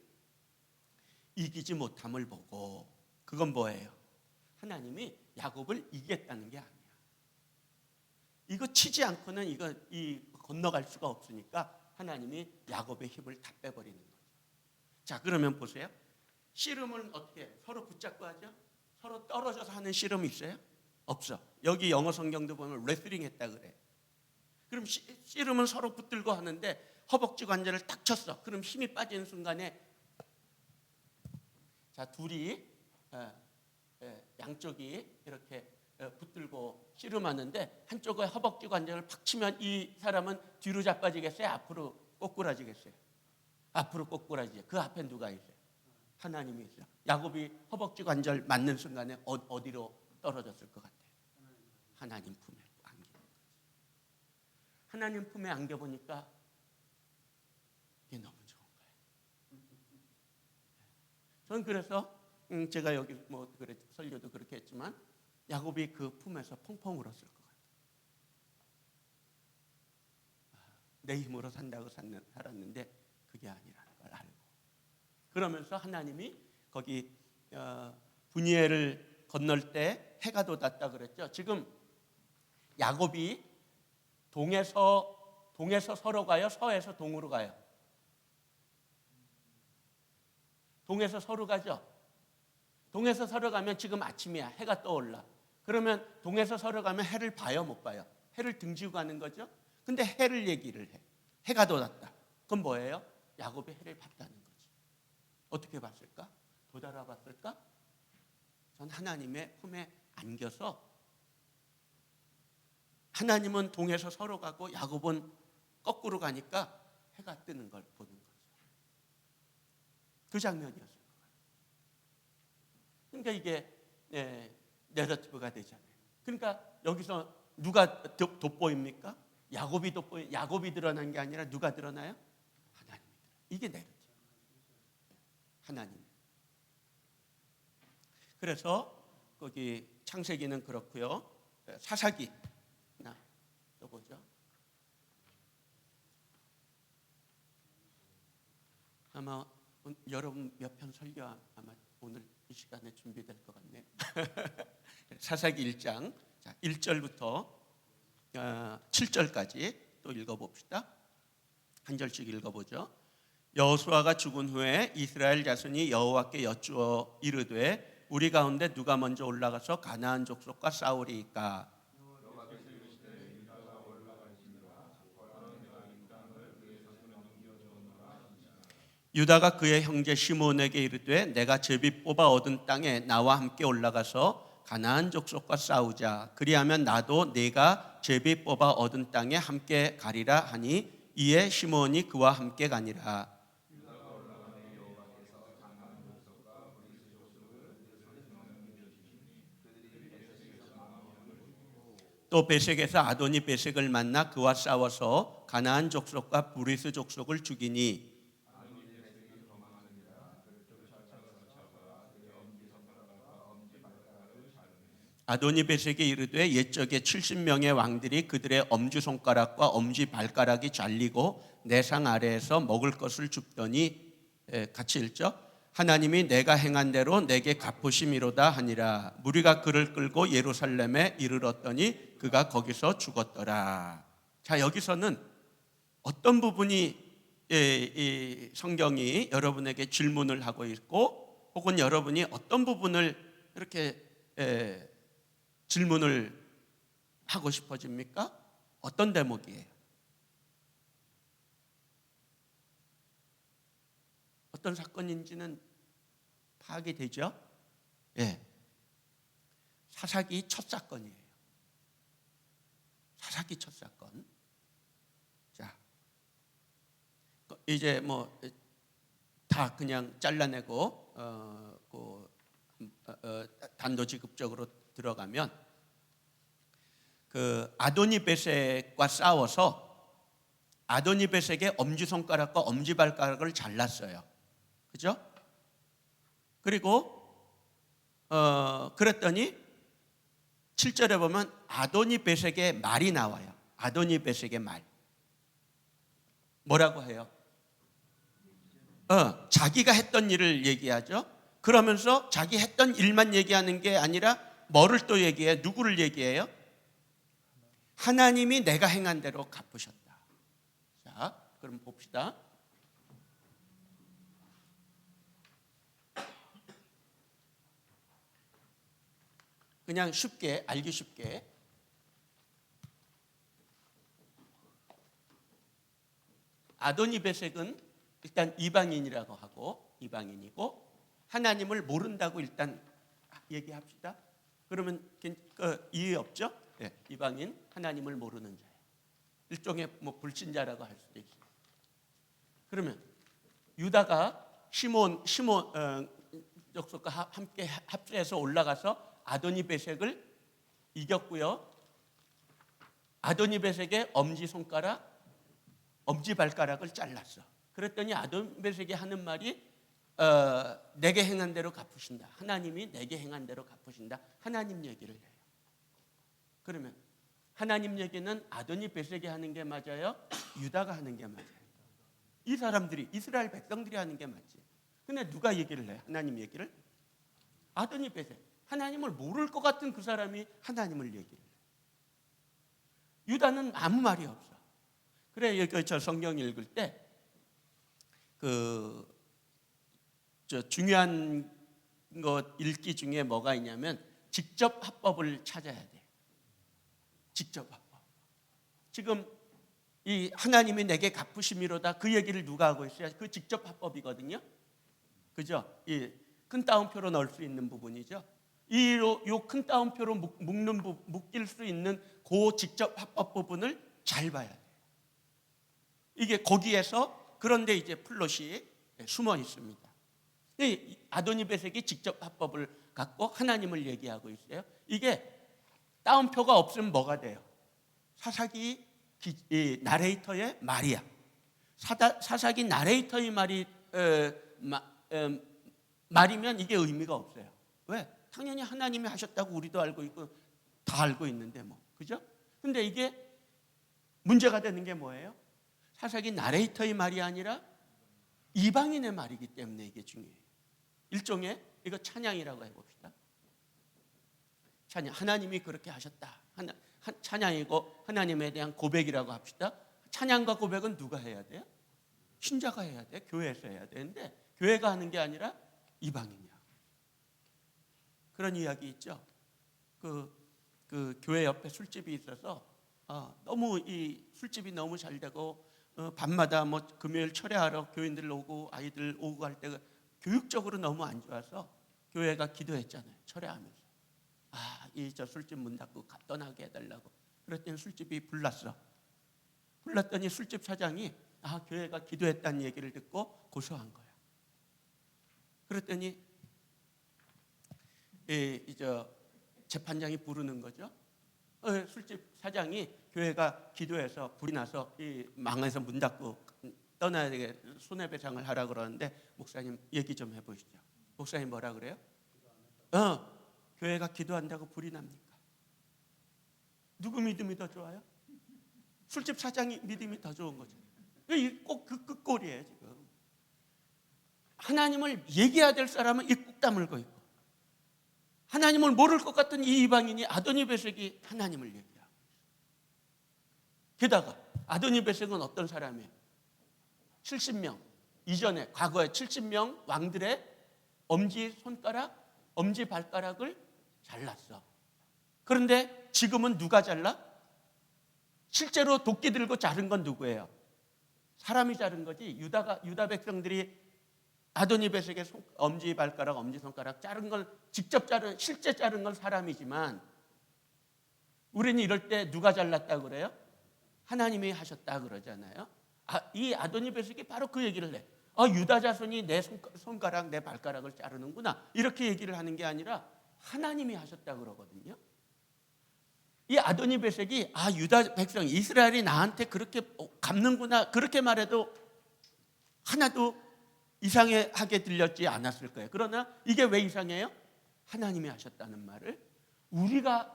이기지 못함을 보고, 그건 뭐예요? 하나님이 야곱을 이겼다는 게 아니야. 이거 치지 않고는 이 건너갈 수가 없으니까 하나님이 야곱의 힘을 다 빼버리는 거죠. 자, 그러면 보세요. 씨름은 어떻게 해요? 서로 붙잡고 하죠? 서로 떨어져서 하는 씨름이 있어요? 없어. 여기 영어 성경도 보면 레슬링 했다 그래. 그럼 씨름은 서로 붙들고 하는데 허벅지 관절을 딱 쳤어. 그럼 힘이 빠지는 순간에 자, 둘이 양쪽이 이렇게 붙들고 씨름하는데 한쪽에 허벅지 관절을 팍 치면 이 사람은 뒤로 자빠지겠어요? 앞으로 꼬꾸라지겠어요? 앞으로 꼬꾸라지죠. 그 앞에 누가 있어요? 하나님이 있어요. 야곱이 허벅지 관절 맞는 순간에 어디로 떨어졌을 것 같아요? 하나님 품에 안기는 거죠. 하나님 품에 안겨보니까 이게 너무 좋은 거예요. 저는 그래서 제가 여기 뭐 설교도 그렇게 했지만 야곱이 그 품에서 펑펑 울었을 것 같아요. 내 힘으로 산다고 살았는데 그게 아니라는 걸 알고. 그러면서 하나님이 거기 분이엘을 건널 때 해가 돋았다 그랬죠. 지금 야곱이 동에서 서로 가요? 서에서 동으로 가요? 동에서 서로 가죠. 동에서 서로 가면 지금 아침이야. 해가 떠올라. 그러면 동에서 서로 가면 해를 봐요, 못 봐요? 해를 등지고 가는 거죠. 근데 해를 얘기를 해. 해가 돋았다. 그건 뭐예요? 야곱이 해를 봤다는 거지. 어떻게 봤을까? 도달아봤을까? 전 하나님의 품에 안겨서 하나님은 동에서 서로 가고 야곱은 거꾸로 가니까 해가 뜨는 걸 보는 거죠. 그 장면이었을 것 같아요. 그러니까 이게 내러티브가 되잖아요. 그러니까 여기서 누가 돋보입니까? 야곱이 드러난 게 아니라 누가 드러나요? 하나님이 드러나요. 이게 내러티브. 하나님. 그래서 거기 창세기는 그렇고요. 사사기 또 보죠. 아마 여러분 몇 편 설교 아마 오늘 이 시간에 준비될 것 같네요. 사사기 1장 1절부터 7절까지 또 읽어봅시다. 한 절씩 읽어보죠. 여호수아가 죽은 후에 이스라엘 자손이 여호와께 여쭈어 이르되 우리 가운데 누가 먼저 올라가서 가나안 족속과 싸우리이까. 유다가 그의 형제 시몬에게 이르되 내가 제비 뽑아 얻은 땅에 나와 함께 올라가서 가나안 족속과 싸우자. 그리하면 나도 내가 제비 뽑아 얻은 땅에 함께 가리라 하니 이에 시몬이 그와 함께 가니라. 또 베색에서 아도니 베색을 만나 그와 싸워서 가나안 족속과 브리스 족속을 죽이니 아도니베색이 이르되 옛적에 70명의 왕들이 그들의 엄지손가락과 엄지발가락이 잘리고 내 상 아래에서 먹을 것을 줍더니 같이 읽죠. 하나님이 내가 행한 대로 내게 갚으심이로다 하니라. 무리가 그를 끌고 예루살렘에 이르렀더니 그가 거기서 죽었더라. 자, 여기서는 어떤 부분이 이 성경이 여러분에게 질문을 하고 있고 혹은 여러분이 어떤 부분을 이렇게 질문을 하고 싶어집니까? 어떤 대목이에요? 어떤 사건인지는 파악이 되죠? 예. 사사기 첫 사건이에요. 사사기 첫 사건. 자, 이제 뭐 다 그냥 잘라내고 단도직입적으로 들어가면 그 아도니베섹과 싸워서 아도니베섹의 엄지손가락과 엄지발가락을 잘랐어요. 그죠? 그리고 그랬더니 7절에 보면 아도니베섹의 말이 나와요. 아도니베섹의 말. 뭐라고 해요? 자기가 했던 일을 얘기하죠. 그러면서 자기 했던 일만 얘기하는 게 아니라 뭐를 또 얘기해요? 누구를 얘기해요? 하나님이 내가 행한 대로 갚으셨다. 자, 그럼 봅시다. 그냥 쉽게, 알기 쉽게. 아도니베섹은 일단 이방인이라고 하고, 이방인이고 하나님을 모른다고 일단 얘기합시다. 그러면 이해 없죠? 네, 이방인, 하나님을 모르는 자예요. 일종의 뭐 불신자라고 할 수도 있어요. 그러면 유다가 시몬 족속과 함께 합세해서 올라가서 아도니베섹을 이겼고요. 아도니베섹의 엄지손가락, 엄지발가락을 잘랐어. 그랬더니 아도니베섹이 하는 말이 내게 행한 대로 갚으신다. 하나님이 내게 행한 대로 갚으신다. 하나님 얘기를 해요. 그러면 하나님 얘기는 아도니베섹이 하는 게 맞아요? 유다가 하는 게 맞아요? 이 사람들이, 이스라엘 백성들이 하는 게 맞지. 근데 누가 얘기를 해요? 하나님 얘기를? 아도니베섹. 하나님을 모를 것 같은 그 사람이 하나님을 얘기를 해요. 유다는 아무 말이 없어. 그래, 저 성경 읽을 때 중요한 것 읽기 중에 뭐가 있냐면 직접 합법을 찾아야 돼. 직접 합법. 지금 이 하나님이 내게 갚으심이로다 그 얘기를 누가 하고 있어요? 그 직접 합법이거든요. 그죠? 이 큰 따옴표로 넣을 수 있는 부분이죠. 이 큰 따옴표로 묶일 수 있는 그 직접 합법 부분을 잘 봐야 돼요. 이게 거기에서 그런데 이제 플롯이 숨어 있습니다. 아도니베섹이 직접 합법을 갖고 하나님을 얘기하고 있어요. 이게 따옴표가 없으면 뭐가 돼요? 사사기 나레이터의 말이야. 사사기 나레이터의 말이면 이게 의미가 없어요. 왜? 당연히 하나님이 하셨다고 우리도 알고 있고 다 알고 있는데 뭐, 그죠? 근데 이게 문제가 되는 게 뭐예요? 사사기 나레이터의 말이 아니라 이방인의 말이기 때문에 이게 중요해요. 일종의 이거 찬양이라고 해봅시다. 찬양, 하나님이 그렇게 하셨다. 찬양이고 하나님에 대한 고백이라고 합시다. 찬양과 고백은 누가 해야 돼요? 신자가 해야 돼. 교회에서 해야 되는데 교회가 하는 게 아니라 이방인이야. 그런 이야기 있죠. 그 교회 옆에 술집이 있어서 너무 이 술집이 너무 잘 되고 밤마다 뭐 금요일 철회하러 교인들 오고 아이들 오고 할 때 교육적으로 너무 안 좋아서 교회가 기도했잖아요. 철회하면서 이 저 술집 문 닫고 떠나게 해달라고. 그랬더니 술집이 불났더니 술집 사장이 교회가 기도했다는 얘기를 듣고 고소한 거야. 그랬더니 이제 재판장이 부르는 거죠. 술집 사장이 교회가 기도해서 불이 나서 이 망해서 문 닫고 떠나야 되게 손해배상을 하라 그러는데 목사님 얘기 좀 해보시죠. 목사님 뭐라 그래요? 교회가 기도한다고 불이 납니까? 누구 믿음이 더 좋아요? 술집 사장이 믿음이 더 좋은 거죠. 꼭 그 끝골이에요 지금. 하나님을 얘기해야 될 사람은 입국 다물고 있고 하나님을 모를 것 같은 이 이방인이 아도니베섹이 하나님을 얘기하고 있어요. 게다가 아도니베섹은 어떤 사람이에요? 70명 이전에 과거에 70명 왕들의 엄지손가락, 엄지발가락을 잘랐어. 그런데 지금은 누가 잘라? 실제로 도끼 들고 자른 건 누구예요? 사람이 자른 거지. 유다 백성들이 아도니베섹의 엄지발가락, 엄지손가락 자른 걸 직접 실제 자른 건 사람이지만 우리는 이럴 때 누가 잘났다 그래요? 하나님이 하셨다 그러잖아요. 이 아도니베섹이 바로 그 얘기를 해. 유다 자손이 내 손가락, 내 발가락을 자르는구나. 이렇게 얘기를 하는 게 아니라 하나님이 하셨다 그러거든요. 이 아도니베섹이 유다 백성 이스라엘이 나한테 그렇게 갚는구나 그렇게 말해도 하나도 이상하게 들렸지 않았을 거예요. 그러나 이게 왜 이상해요? 하나님이 하셨다는 말을 우리가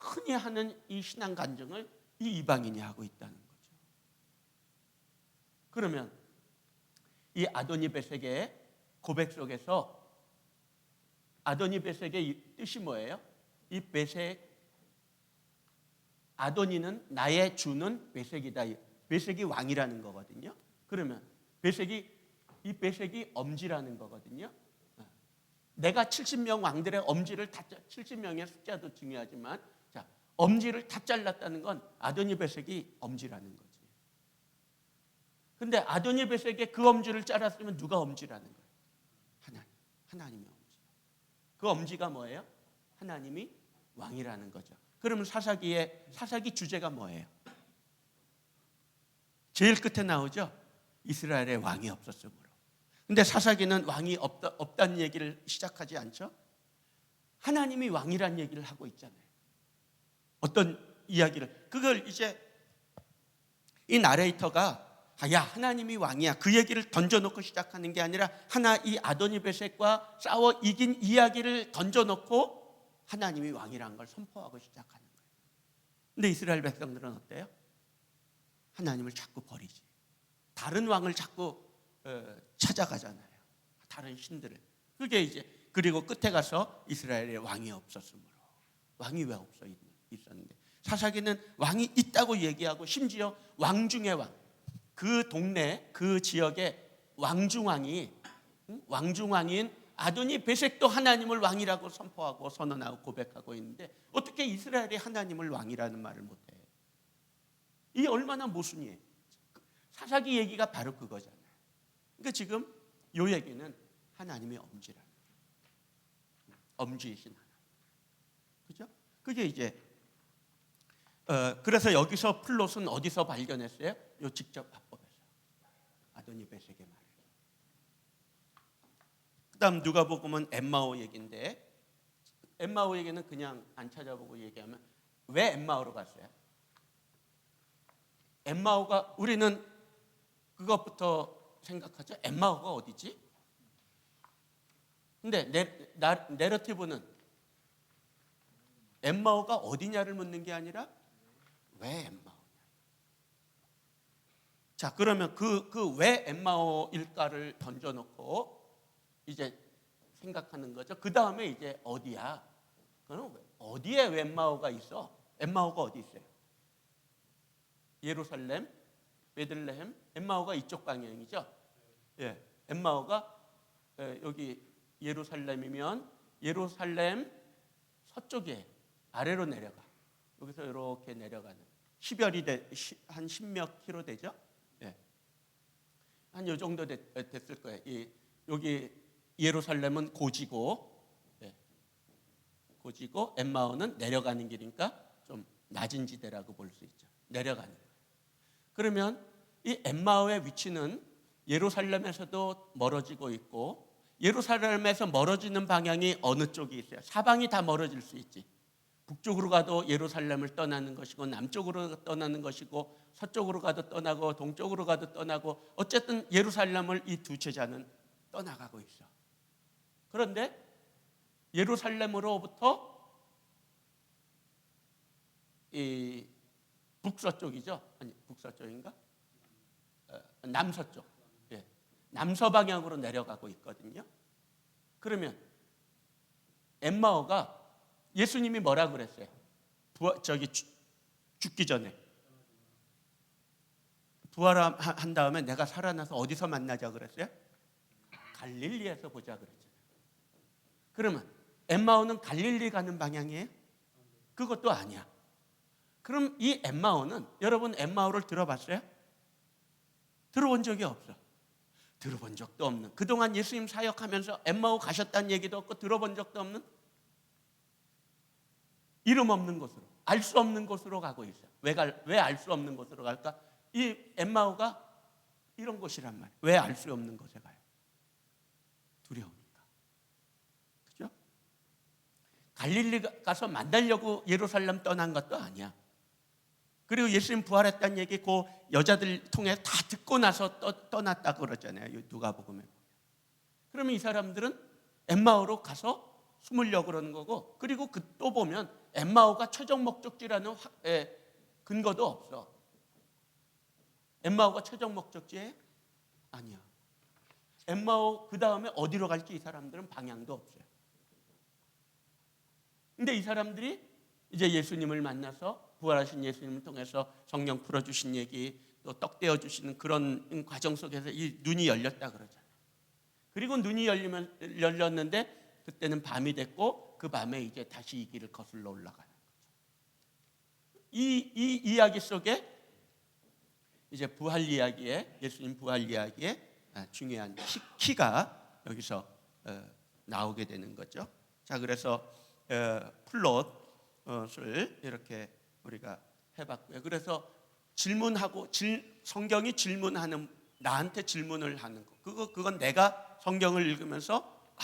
흔히 하는 이 신앙 간증을 이 이방인이 하고 있다는 거죠. 그러면 이 아도니베섹의 고백 속에서 아도니베섹의 뜻이 뭐예요? 이 베섹, 아도니는 나의 주는 베섹이다. 베섹이 왕이라는 거거든요. 그러면 이 베섹이 엄지라는 거거든요. 내가 70명 왕들의 엄지를 다 70명의 숫자도 중요하지만 엄지를 다 잘랐다는 건 아도니베섹이 엄지라는 거지. 근데 아도니베섹의 그 엄지를 잘랐으면 누가 엄지라는 거예요? 하나님이 엄지. 그 엄지가 뭐예요? 하나님이 왕이라는 거죠. 그러면 사사기 주제가 뭐예요? 제일 끝에 나오죠. 이스라엘에 왕이 없었으므로. 근데 사사기는 왕이 없다는 얘기를 시작하지 않죠? 하나님이 왕이란 얘기를 하고 있잖아요. 어떤 이야기를 그걸 이제 이 나레이터가 하나님이 왕이야 그 얘기를 던져놓고 시작하는 게 아니라 이 아도니베섹과 싸워 이긴 이야기를 던져놓고 하나님이 왕이란 걸 선포하고 시작하는 거예요. 근데 이스라엘 백성들은 어때요? 하나님을 자꾸 버리지. 다른 왕을 자꾸 찾아가잖아요. 다른 신들을. 그게 이제 그리고 끝에 가서 이스라엘에 왕이 없었으므로. 왕이 왜 있었는데 사사기는 왕이 있다고 얘기하고 심지어 왕 중의 왕. 그 동네 그 지역의 왕중왕인 아도니베섹도 하나님을 왕이라고 선포하고 선언하고 고백하고 있는데 어떻게 이스라엘이 하나님을 왕이라는 말을 못해? 이게 얼마나 모순이에요. 사사기 얘기가 바로 그거잖아요. 그러니까 지금 이 얘기는 하나님의 엄지라는 거예요. 엄지이신 하나님. 그죠? 그게 이제 그래서 여기서 플롯은 어디서 발견했어요? 요 직접 화법에서 아도니베섹의 말을. 그다음 누가복음은 엠마오 얘기인데 엠마오 얘기는 그냥 안 찾아보고 얘기하면 왜 엠마오로 갔어요? 엠마오가 우리는 그것부터 생각하죠. 엠마오가 어디지? 근데 내러티브는 엠마오가 어디냐를 묻는 게 아니라 왜 엠마오냐. 자, 그러면 그 왜 엠마오일까를 던져놓고 이제 생각하는 거죠. 그 다음에 이제 어디야? 그럼 어디에 엠마오가 있어? 엠마오가 어디 있어요? 예루살렘, 베들레헴, 엠마오가 이쪽 방향이죠. 예, 엠마오가 여기 예루살렘이면 예루살렘 서쪽에 아래로 내려가. 여기서 이렇게 내려가는 10열이 한 10몇 킬로 되죠. 예, 한 요 정도 됐을 거예요. 여기 예루살렘은 고지고, 고지고 엠마오는 내려가는 길이니까 좀 낮은 지대라고 볼 수 있죠. 내려가는 거예요. 그러면 이 엠마오의 위치는 예루살렘에서도 멀어지고 있고 예루살렘에서 멀어지는 방향이 어느 쪽이 있어요? 사방이 다 멀어질 수 있지. 북쪽으로 가도 예루살렘을 떠나는 것이고 남쪽으로 떠나는 것이고 서쪽으로 가도 떠나고 동쪽으로 가도 떠나고 어쨌든 예루살렘을 이 두 제자는 떠나가고 있어. 그런데 예루살렘으로부터 이 북서쪽이죠. 아니 북서쪽인가? 남서쪽. 예. 남서 방향으로 내려가고 있거든요. 그러면 엠마오가 예수님이 뭐라 그랬어요? 죽기 전에 부활한 다음에 내가 살아나서 어디서 만나자 그랬어요? 갈릴리에서 보자 그랬잖아요. 그러면 엠마오는 갈릴리 가는 방향이에요? 그것도 아니야. 그럼 이 엠마오는 여러분 엠마오를 들어봤어요? 들어본 적이 없어. 들어본 적도 없는. 그동안 예수님 사역하면서 엠마오 가셨다는 얘기도 없고 들어본 적도 없는 이름 없는 곳으로 알 수 없는 곳으로 가고 있어요. 왜 알 수 없는 곳으로 갈까? 이 엠마오가 이런 곳이란 말이에요. 왜 알 수 없는 곳에 가요? 두려우니까. 그죠? 갈릴리 가서 만나려고 예루살렘 떠난 것도 아니야. 그리고 예수님 부활했다는 얘기 그 여자들 통해 다 듣고 나서 떠났다고 그러잖아요. 누가복음에. 그러면 이 사람들은 엠마오로 가서 숨으려고 그러는 거고, 그리고 또 보면 엠마오가 최종 목적지라는 근거도 없어. 엠마오가 최종 목적지에 아니야. 엠마오 그 다음에 어디로 갈지 이 사람들은 방향도 없어요. 근데 이 사람들이 이제 예수님을 만나서 부활하신 예수님을 통해서 성령 풀어주신 얘기, 또 떡 떼어주시는 그런 과정 속에서 이 눈이 열렸다 그러잖아요. 그리고 눈이 열렸는데 그때는 밤이 됐고, 그 밤에 이제 다시 이 길을 거슬러 올라가는 거죠. 이 이야기 속에 이제 부활 이야기에, 예수님 부활 이야기에 중요한 키가 여기서 나오게 되는 거죠. 자, 그래서 플롯을 이렇게 우리가 해봤고요. 그래서 질문하고 성경이 질문하는, 나한테 질문을 하는 거, 그건 내가 성경을 읽으면서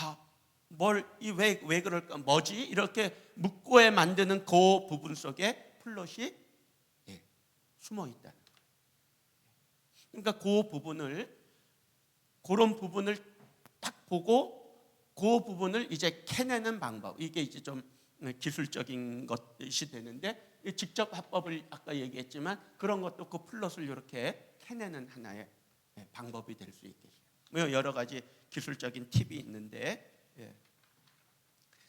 왜 그럴까, 뭐지? 이렇게 묻고에 만드는 그 부분 속에 플롯이 숨어 있다는 거예요. 그러니까 그런 부분을 딱 보고 그 부분을 이제 캐내는 방법, 이게 이제 좀 기술적인 것이 되는데, 직접 합법을 아까 얘기했지만 그런 것도 그 플롯을 이렇게 캐내는 하나의 방법이 될 수 있겠어요. 여러 가지 기술적인 팁이 있는데,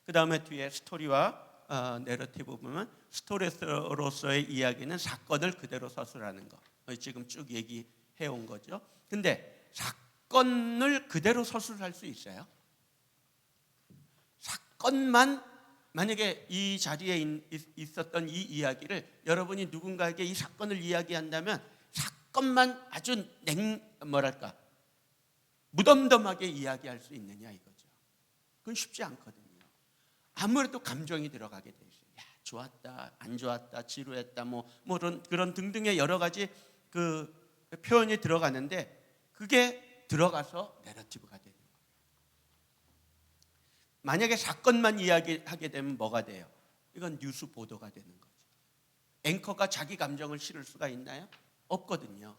그 다음에 뒤에 스토리와 내러티브 보면, 스토리로서의 이야기는 사건을 그대로 서술하는 거, 지금 쭉 얘기해 온 거죠. 근데 사건을 그대로 서술할 수 있어요? 사건만, 만약에 이 자리에 있었던 이 이야기를 여러분이 누군가에게 이 사건을 이야기한다면 사건만 아주 무덤덤하게 이야기할 수 있느냐 이거죠. 그건 쉽지 않거든요. 아무래도 감정이 들어가게 돼 있어요. 야, 좋았다, 안 좋았다, 지루했다, 그런 등등의 여러 가지 그 표현이 들어가는데, 그게 들어가서 내러티브가 되는 거예요. 만약에 사건만 이야기하게 되면 뭐가 돼요? 이건 뉴스 보도가 되는 거죠. 앵커가 자기 감정을 실을 수가 있나요? 없거든요.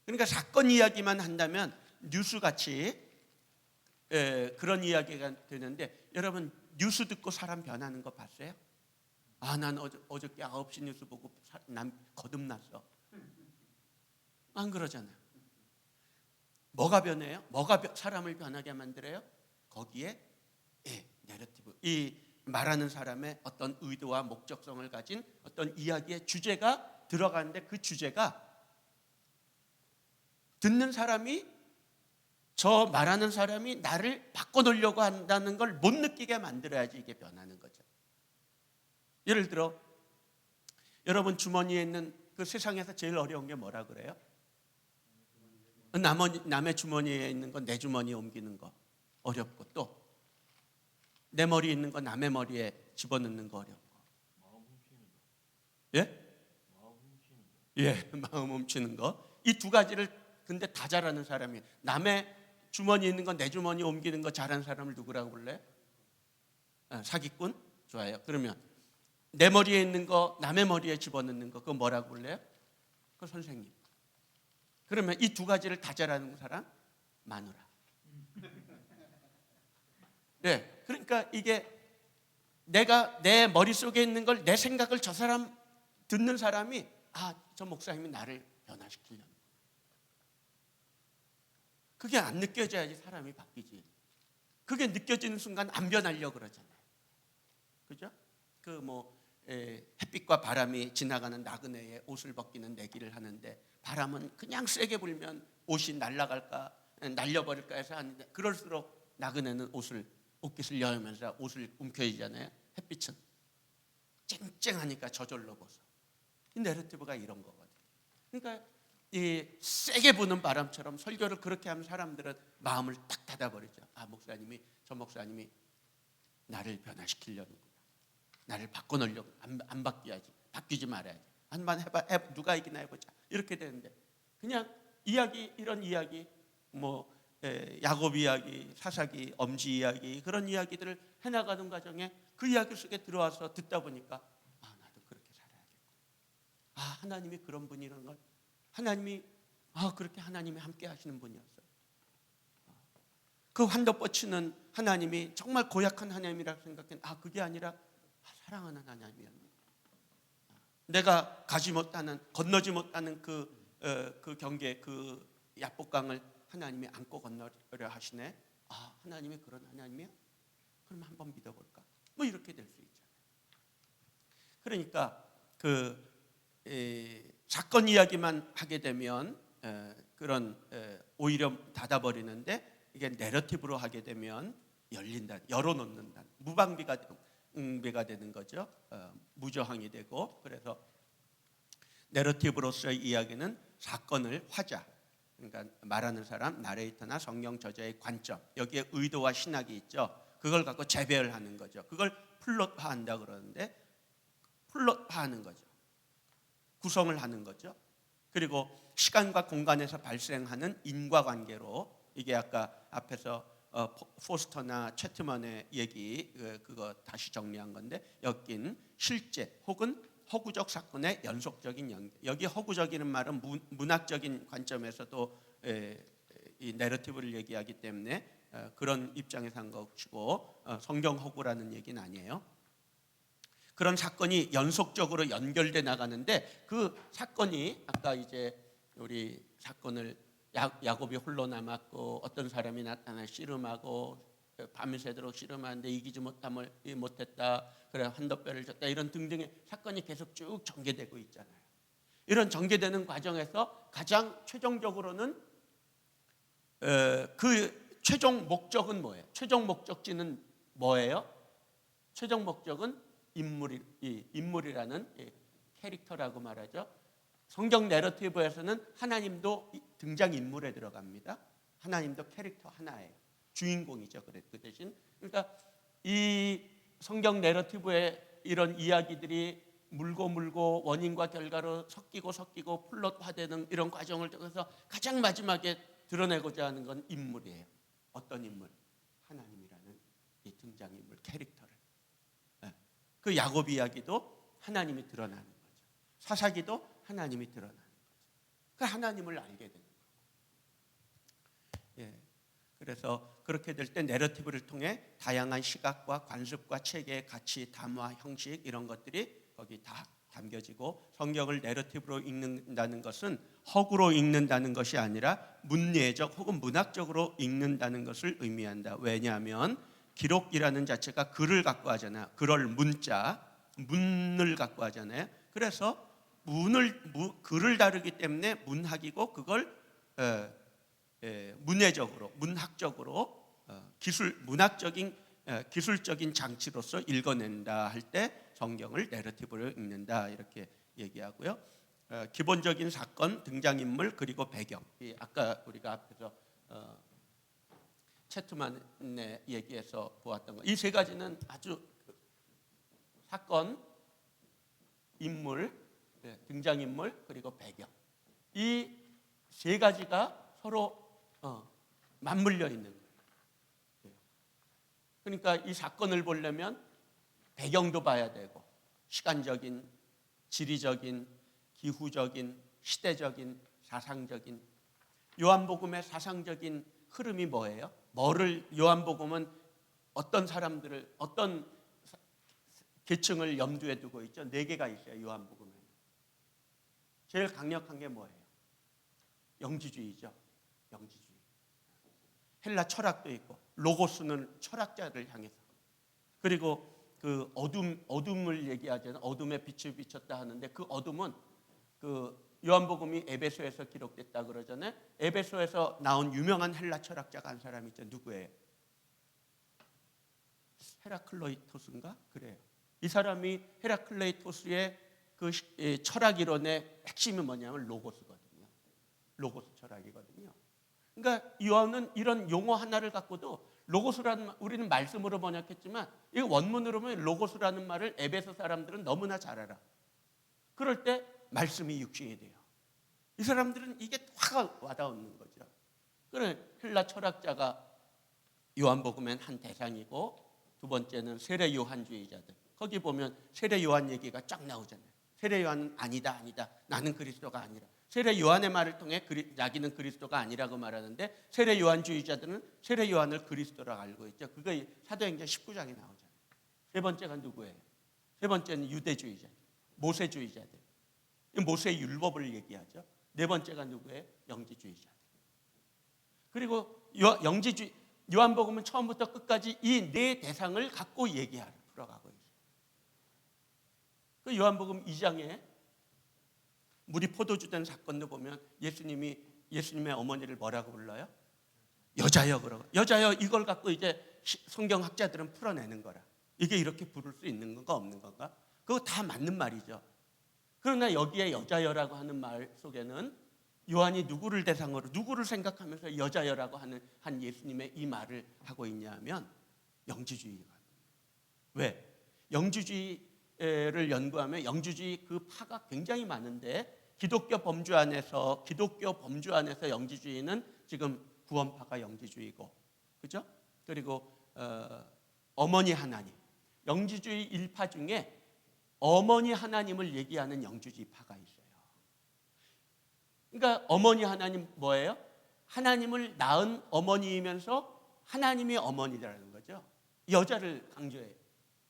그러니까 사건 이야기만 한다면 뉴스같이 그런 이야기가 되는데, 여러분 뉴스 듣고 사람 변하는 거 봤어요? 난 어저께 9시 뉴스 보고 난 거듭났어. 안 그러잖아요. 뭐가 변해요? 뭐가 사람을 변하게 만들어요? 거기에 내러티브, 이 말하는 사람의 어떤 의도와 목적성을 가진 어떤 이야기의 주제가 들어가는데, 그 주제가 듣는 사람이, 저 말하는 사람이 나를 바꿔놓으려고 한다는 걸 못 느끼게 만들어야지 이게 변하는 거죠. 예를 들어 여러분 주머니에 있는 그 세상에서 제일 어려운 게 뭐라 그래요? 남의 주머니에 있는 건 내 주머니에 옮기는 거 어렵고, 또 내 머리에 있는 거 남의 머리에 집어넣는 거 어렵고. 예? 마음 훔치는 거. 이 두 가지를 근데 다 잘하는 사람이, 남의 주머니에 있는 건 내 주머니에 옮기는 거 잘하는 사람을 누구라고 불러요? 사기꾼? 좋아요. 그러면 내 머리에 있는 거 남의 머리에 집어넣는 거, 그거 뭐라고 불러요? 그거 선생님. 그러면 이 두 가지를 다 잘하는 사람? 마누라. 네, 그러니까 이게 내가 내 머릿속에 있는 걸, 내 생각을 저 사람, 듣는 사람이 저 목사님이 나를 변화시키려는, 그게 안 느껴져야지 사람이 바뀌지. 그게 느껴지는 순간 안 변하려고 그러잖아요. 그죠? 햇빛과 바람이 지나가는 나그네에 옷을 벗기는 내기를 하는데, 바람은 그냥 세게 불면 옷이 날려버릴까 해서 하는데, 그럴수록 나그네는 옷깃을 여면서 옷을 움켜쥐잖아요. 햇빛은 쨍쨍하니까 저절로 벗어. 이 내러티브가 이런 거거든요. 그러니까 이 세게 부는 바람처럼 설교를 그렇게 하면 사람들은 마음을 딱 닫아버리죠. 저 목사님이 나를 변화시키려는구나. 나를 바꿔놓으려고 안 바뀌어야지. 바뀌지 말아야지. 한번 해봐. 누가 이기나 해보자. 이렇게 되는데 그냥 이야기 이런 이야기 야곱 이야기, 사사기, 엄지 이야기 그런 이야기들을 해나가는 과정에 그 이야기 속에 들어와서 듣다 보니까 나도 그렇게 살아야겠고 하나님이 그런 분이라는 걸 하나님이 그렇게 하나님이 함께 하시는 분이었어요. 그 환도 뻗치는 하나님이 정말 고약한 하나님이라고 생각했는데 그게 아니라 사랑하는 하나님이었네. 내가 건너지 못하는 그 경계 그 야복강을 하나님이 안고 건너려 하시네. 하나님이 그런 하나님이야? 그럼 한번 믿어볼까? 이렇게 될 수 있잖아요. 그러니까 사건 이야기만 하게 되면 그런 오히려 닫아버리는데 이게 내러티브로 하게 되면 열어놓는다. 무방비가 되는 거죠. 무저항이 되고 그래서 내러티브로서의 이야기는 사건을 화자 그러니까 말하는 사람, 나레이터나 성경 저자의 관점 여기에 의도와 신학이 있죠. 그걸 갖고 재배열하는 거죠. 그걸 플롯화한다 그러는데 플롯화하는 거죠. 구성을 하는 거죠. 그리고 시간과 공간에서 발생하는 인과관계로 이게 아까 앞에서 포스터나 채트먼의 얘기 그거 다시 정리한 건데 여긴 실제 혹은 허구적 사건의 연속적인 연계. 여기 허구적이라는 말은 문학적인 관점에서도 이 내러티브를 얘기하기 때문에 그런 입장에서 한 것이고 성경 허구라는 얘기는 아니에요. 그런 사건이 연속적으로 연결돼 나가는데 그 사건이 아까 이제 우리 사건을 야곱이 홀로 남았고 어떤 사람이 나타나 씨름하고 밤새도록 씨름하는데 이기지 못했다. 그래 환도뼈를 줬다. 이런 등등의 사건이 계속 쭉 전개되고 있잖아요. 이런 전개되는 과정에서 가장 최종적으로는 그 최종 목적은 뭐예요? 최종 목적지는 뭐예요? 최종 목적은 인물이라는 캐릭터라고 말하죠. 성경 내러티브에서는 하나님도 등장인물에 들어갑니다. 하나님도 캐릭터 하나예요. 주인공이죠. 그 대신 그러니까 이 성경 내러티브의 이런 이야기들이 물고 원인과 결과로 섞이고 플롯화되는 이런 과정을 통해서 가장 마지막에 드러내고자 하는 건 인물이에요. 어떤 인물? 하나님이라는 이 등장인물 캐릭터를. 그 야곱 이야기도 하나님이 드러나는 거죠. 사사기도 하나님이 드러나는 거죠. 그 하나님을 알게 되는 거예요. 그래서 그렇게 될 때 내러티브를 통해 다양한 시각과 관습과 체계, 가치, 담화, 형식 이런 것들이 거기 다 담겨지고 성경을 내러티브로 읽는다는 것은 허구로 읽는다는 것이 아니라 문예적 혹은 문학적으로 읽는다는 것을 의미한다. 왜냐하면 기록이라는 자체가 글을 갖고 하잖아요. 글을 문을 갖고 하잖아요. 그래서 글을 다루기 때문에 문학이고 그걸 문예적으로, 문학적으로 문학적인 기술적인 장치로서 읽어낸다 할 때 성경을 내러티브로 읽는다 이렇게 얘기하고요. 기본적인 사건, 등장인물 그리고 배경. 아까 우리가 앞에서 채트만의 얘기에서 보았던 것. 이 세 가지는 아주 사건, 인물, 등장인물 그리고 배경. 이 세 가지가 서로 맞물려 있는 거예요. 그러니까 이 사건을 보려면 배경도 봐야 되고 시간적인, 지리적인, 기후적인, 시대적인, 사상적인 요한복음의 사상적인 흐름이 뭐예요? 요한복음은 어떤 사람들을 어떤 계층을 염두에 두고 있죠? 4개가 있어요. 요한복음에 제일 강력한 게 뭐예요? 영지주의죠. 영지주의. 헬라 철학도 있고 로고스는 철학자를 향해서 그리고 그 어둠을 얘기하잖아요. 어둠에 빛을 비췄다 하는데 그 어둠은 그 요한복음이 에베소에서 기록됐다 그러잖아요. 에베소에서 나온 유명한 헬라 철학자가 한 사람이 있죠. 누구예요? 헤라클레이토스인가? 그래요. 이 사람이 헤라클레이토스의 그 철학 이론의 핵심이 뭐냐면 로고스 철학이거든요. 그러니까 요한은 이런 용어 하나를 갖고도 로고스라는 우리는 말씀으로 번역했지만 이 원문으로 보면 로고스라는 말을 에베소 사람들은 너무나 잘 알아. 그럴 때 말씀이 육신이 돼요. 이 사람들은 이게 확 와닿는 거죠. 그래 헬라 철학자가 요한복음엔 한 대상이고 두 번째는 세례 요한주의자들. 거기 보면 세례 요한 얘기가 쫙 나오잖아요. 세례 요한은 아니다. 나는 그리스도가 아니라. 세례 요한의 말을 통해 자기는 그리스도가 아니라고 말하는데 세례 요한주의자들은 세례 요한을 그리스도라고 알고 있죠. 그거 사도행전 19장에 나오잖아요. 세 번째가 누구예요? 세 번째는 유대주의자들, 모세주의자들. 모세의 율법을 얘기하죠. 네 번째가 누구예요? 영지주의자들. 그리고 요한복음은 처음부터 끝까지 이 네 대상을 갖고 풀어가고 있어요. 그 요한복음 2장에 물이 포도주 된 사건도 보면 예수님의 어머니를 뭐라고 불러요? 여자여 그러고. 여자여 이걸 갖고 이제 성경학자들은 풀어내는 거라. 이게 이렇게 부를 수 있는 건가 없는 건가? 그거 다 맞는 말이죠. 그러나 여기에 여자여라고 하는 말 속에는 요한이 누구를 대상으로 누구를 생각하면서 여자여라고 한 예수님의 이 말을 하고 있냐 하면 영지주의가. 왜? 영지주의를 연구하면 영지주의 그 파가 굉장히 많은데 기독교 범주 안에서 영지주의는 지금 구원파가 영지주의고, 그죠? 그리고 어머니 하나님, 영지주의 일파 중에 어머니 하나님을 얘기하는 영지주의 파가 있어요. 그러니까 어머니 하나님 뭐예요? 하나님을 낳은 어머니이면서 하나님의 어머니라는 거죠. 여자를 강조해요.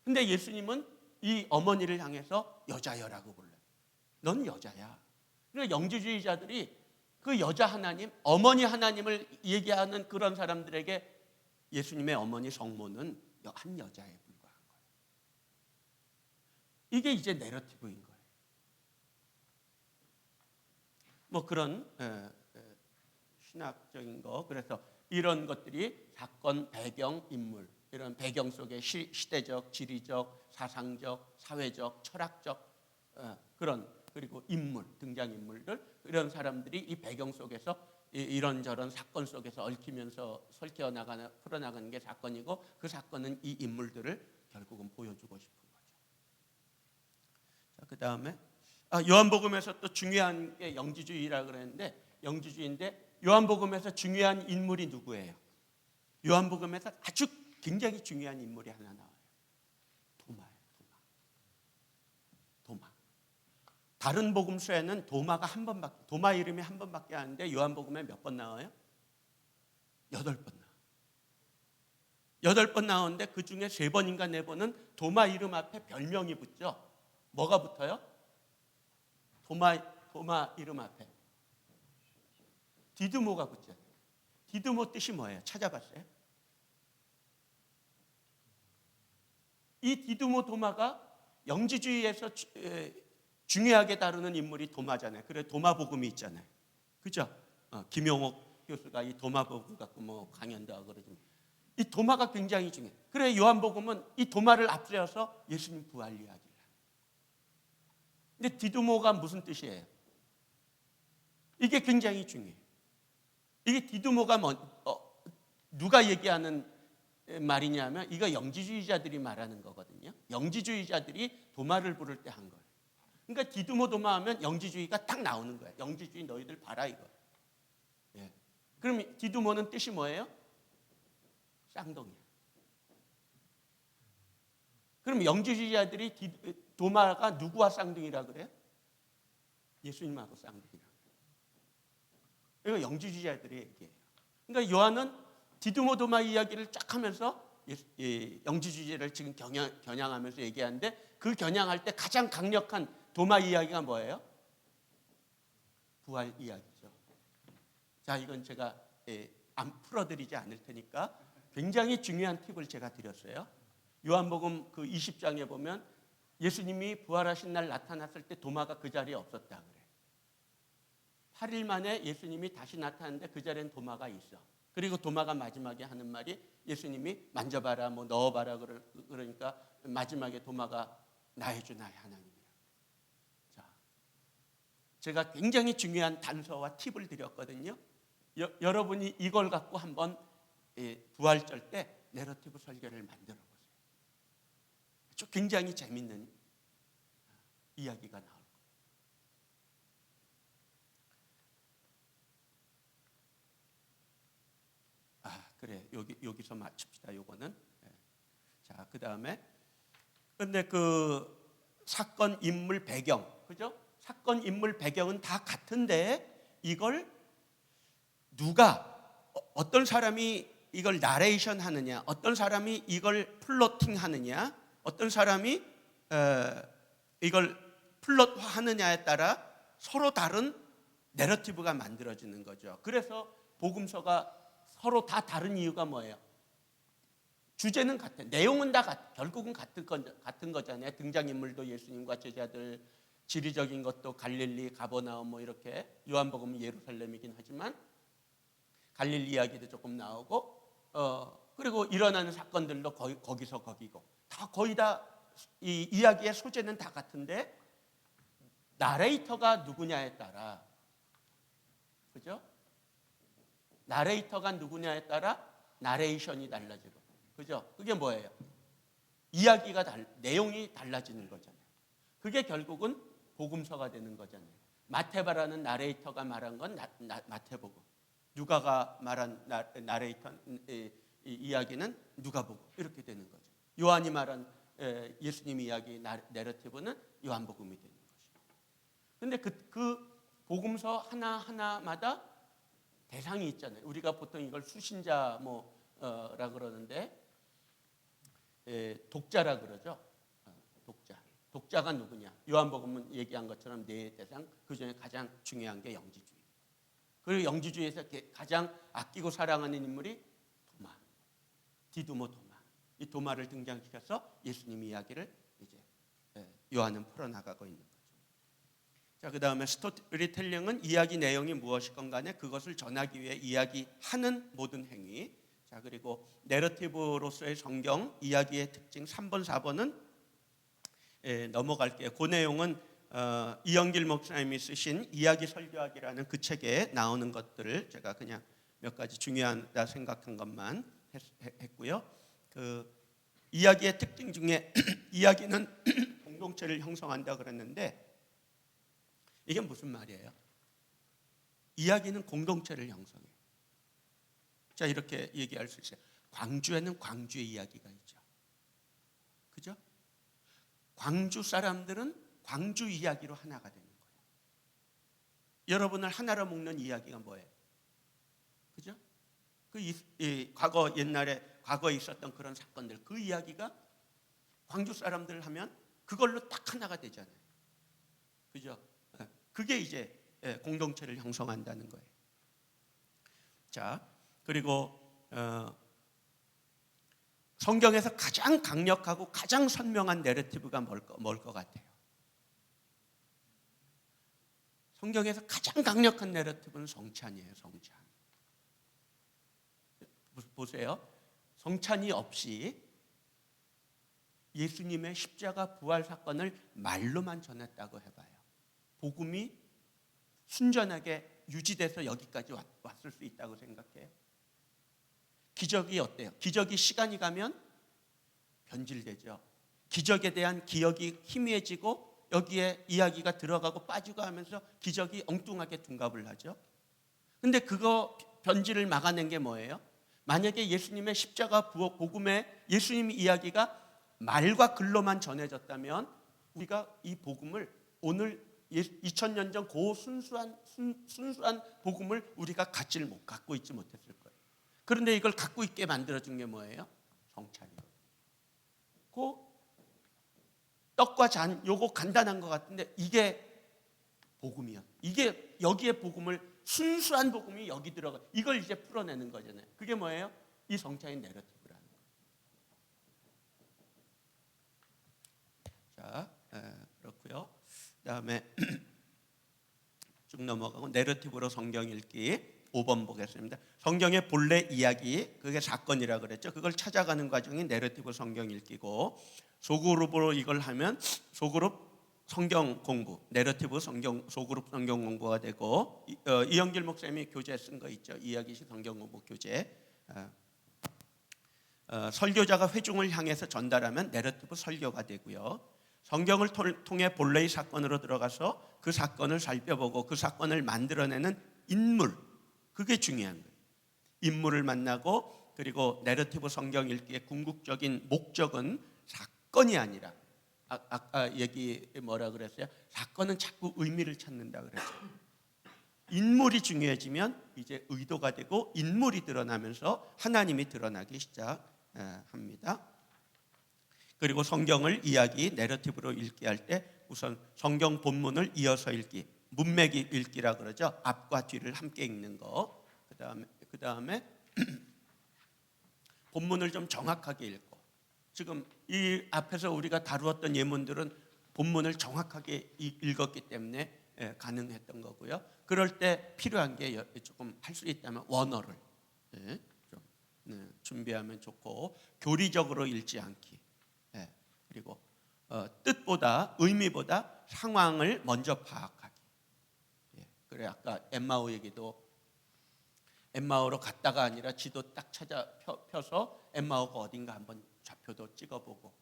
근데 예수님은 이 어머니를 향해서 여자여라고 불러요. 넌 여자야. 그러니까 영지주의자들이 그 여자 하나님, 어머니 하나님을 얘기하는 그런 사람들에게 예수님의 어머니 성모는 한 여자에 불과한 거예요. 이게 이제 내러티브인 거예요. 뭐 그런 신학적인 거. 그래서 이런 것들이 사건, 배경, 인물, 이런 배경 속에 시대적, 지리적, 사상적, 사회적, 철학적 그런, 그리고 인물, 등장인물들, 이런 사람들이 이 배경 속에서 이런저런 사건 속에서 얽히면서 풀어나가는 게 사건이고, 그 사건은 이 인물들을 결국은 보여주고 싶은 거죠. 자, 그 다음에 요한복음에서 또 중요한 게 영지주의라고 그랬는데, 영지주의인데 요한복음에서 중요한 인물이 누구예요? 요한복음에서 아주 굉장히 중요한 인물이 하나 나와요. 도마예요. 도마. 다른 복음서에는 도마 이름이 한 번밖에 안 하는데 요한복음에 몇 번 나와요? 8번 나와요. 8번 나오는데 그 중에 3번인가 4번은 도마 이름 앞에 별명이 붙죠. 뭐가 붙어요? 도마 이름 앞에 디드모가 붙죠. 디드모 뜻이 뭐예요? 찾아봤어요? 이 디드모 도마가 영지주의에서 중요하게 다루는 인물이 도마잖아요. 그래 도마복음이 있잖아요. 그죠? 김용옥 교수가 이 도마복음 갖고 뭐 강연도 하고 그러죠. 이 도마가 굉장히 중요해요. 그래 요한복음은 이 도마를 앞세워서 예수님 부활 이야기를 해요. 근데 디드모가 무슨 뜻이에요? 이게 굉장히 중요해요. 이게 디드모가 누가 얘기하는 말이냐면 이거 영지주의자들이 말하는 거거든요. 영지주의자들이 도마를 부를 때 한 거예요. 그러니까 디드모 도마 하면 영지주의가 딱 나오는 거예요. 영지주의 너희들 봐라 이거. 예. 그럼 디드모는 뜻이 뭐예요? 쌍둥이. 그럼 영지주의자들이 도마가 누구와 쌍둥이라 그래요? 예수님하고 쌍둥이라. 이거 영지주의자들의 얘기예요. 그러니까 요한은 디드모 도마 이야기를 쫙 하면서 영지주의를 지금 겨냥하면서 얘기하는데, 그 겨냥할 때 가장 강력한 도마 이야기가 뭐예요? 부활 이야기죠. 자, 이건 제가 안 풀어드리지 않을 테니까 굉장히 중요한 팁을 제가 드렸어요. 요한복음 그 20장에 보면 예수님이 부활하신 날 나타났을 때 도마가 그 자리에 없었다 그래요. 8일 만에 예수님이 다시 나타났는데 그 자리엔 도마가 있어. 그리고 도마가 마지막에 하는 말이 예수님이 만져봐라, 뭐 넣어봐라 그러니까 마지막에 도마가 나의 주 나의 하나님이야. 자, 제가 굉장히 중요한 단서와 팁을 드렸거든요. 여러분이 이걸 갖고 한번 부활절 때 내러티브 설교를 만들어 보세요. 아주 굉장히 재밌는 이야기가 나올 거예요. 그래, 여기서 맞춥시다. 요거는. 자, 그 다음에 근데 그 사건 인물 배경, 그죠? 사건 인물 배경은 다 같은데 이걸 누가 어떤 사람이 이걸 나레이션 하느냐, 어떤 사람이 이걸 플로팅 하느냐, 어떤 사람이 이걸 플롯화 하느냐에 따라 서로 다른 내러티브가 만들어지는 거죠. 그래서 복음서가 서로 다 다른 이유가 뭐예요? 주제는 같아. 내용은 다 같아. 결국은 같은 거잖아요. 등장인물도 예수님과 제자들, 지리적인 것도 갈릴리, 가버나움 뭐 이렇게, 요한복음은 예루살렘이긴 하지만 갈릴리 이야기도 조금 나오고, 그리고 일어나는 사건들도 거기서 거기고, 다 거의 다 이 이야기의 소재는 다 같은데 나레이터가 누구냐에 따라, 그죠? 나레이터가 누구냐에 따라 나레이션이 달라지고, 그죠? 그게 뭐예요? 이야기가 내용이 달라지는 거잖아요. 그게 결국은 복음서가 되는 거잖아요. 마태바라는 나레이터가 말한 건 마태복음, 누가가 말한 나레이터 이야기는 누가복음, 이렇게 되는 거죠. 요한이 말한 예수님 이야기 내러티브는 요한복음이 되는 것이죠. 근데 그 복음서 하나하나마다 대상이 있잖아요. 우리가 보통 이걸 수신자 라 그러는데 독자라 그러죠. 독자가 누구냐? 요한복음은 얘기한 것처럼 네 대상, 그 중에 가장 중요한 게 영지주의. 그리고 영지주의에서 가장 아끼고 사랑하는 인물이 도마, 디두모 도마. 이 도마를 등장시켜서 예수님 이야기를 이제 요한은 풀어나가고 있는 거죠. 자, 그 다음에 스토리텔링은 이야기 내용이 무엇이건 간에 그것을 전하기 위해 이야기하는 모든 행위. 자, 그리고 내러티브로서의 성경 이야기의 특징 3번, 4번은 넘어갈게요. 그 내용은 이영길 목사님이 쓰신 이야기 설교하기라는 그 책에 나오는 것들을 제가 그냥 몇 가지 중요하다 생각한 것만 했고요. 그 이야기의 특징 중에 이야기는 공동체를 형성한다 그랬는데 이게 무슨 말이에요? 이야기는 공동체를 형성해요. 자, 이렇게 얘기할 수 있어요. 광주에는 광주의 이야기가 있죠. 그죠? 광주 사람들은 광주 이야기로 하나가 되는 거예요. 여러분을 하나로 묶는 이야기가 뭐예요? 그죠? 과거에 있었던 그런 사건들, 그 이야기가 광주 사람들 하면 그걸로 딱 하나가 되잖아요. 그죠? 그게 이제 공동체를 형성한다는 거예요. 자, 그리고 성경에서 가장 강력하고 가장 선명한 내러티브가 뭘 것 같아요? 성경에서 가장 강력한 내러티브는 성찬이에요. 성찬. 보세요. 성찬이 없이 예수님의 십자가 부활 사건을 말로만 전했다고 해봐요. 복음이 순전하게 유지돼서 여기까지 왔을 수 있다고 생각해요. 기적이 어때요? 기적이 시간이 가면 변질되죠. 기적에 대한 기억이 희미해지고 여기에 이야기가 들어가고 빠지고 하면서 기적이 엉뚱하게 둔갑을 하죠. 근데 그거 변질을 막아낸 게 뭐예요? 만약에 예수님의 십자가 복음에 예수님 이야기가 말과 글로만 전해졌다면 우리가 이 복음을 오늘 2000년 전 그 순수한 복음을 우리가 갖고 있지 못했을 거예요. 그런데 이걸 갖고 있게 만들어준 게 뭐예요? 성찬이에요. 그 떡과 잔, 요거 간단한 것 같은데 이게 복음이야. 이게 여기에 복음을 순수한 복음이 여기 들어가. 이걸 이제 풀어내는 거잖아요. 그게 뭐예요? 이 성찬의 내러티브라는 거예요. 자, 그렇고요. 그다음에 쭉 넘어가고 내러티브로 성경 읽기 5번 보겠습니다. 성경의 본래 이야기, 그게 사건이라 그랬죠. 그걸 찾아가는 과정이 내러티브 성경 읽기고, 소그룹으로 이걸 하면 소그룹 성경 공부, 내러티브 소그룹 성경 공부가 되고, 이영길 목사님이 교재 쓴 거 있죠. 이야기식 성경 공부 교재. 설교자가 회중을 향해서 전달하면 내러티브 설교가 되고요. 성경을 통해 본래의 사건으로 들어가서 그 사건을 살펴보고 그 사건을 만들어내는 인물, 그게 중요한 거예요. 인물을 만나고, 그리고 내러티브 성경 읽기의 궁극적인 목적은 사건이 아니라, 아까 얘기 뭐라 그랬어요? 사건은 자꾸 의미를 찾는다 그랬죠. 인물이 중요해지면 이제 의도가 되고 인물이 드러나면서 하나님이 드러나기 시작합니다. 그리고 성경을 이야기 내러티브로 읽기 할 때 우선 성경 본문을 이어서 읽기, 문맥이 읽기라 그러죠. 앞과 뒤를 함께 읽는 거. 그다음에 본문을 좀 정확하게 읽고, 지금 이 앞에서 우리가 다루었던 예문들은 본문을 정확하게 읽었기 때문에 가능했던 거고요. 그럴 때 필요한 게 조금 할 수 있다면 원어를 좀 준비하면 좋고, 교리적으로 읽지 않기, 그리고 뜻보다 의미보다 상황을 먼저 파악하기. 그래 아까 엠마오 얘기도 엠마오로 갔다가 아니라 지도 딱 찾아 펴서 엠마오가 어딘가 한번 좌표도 찍어보고,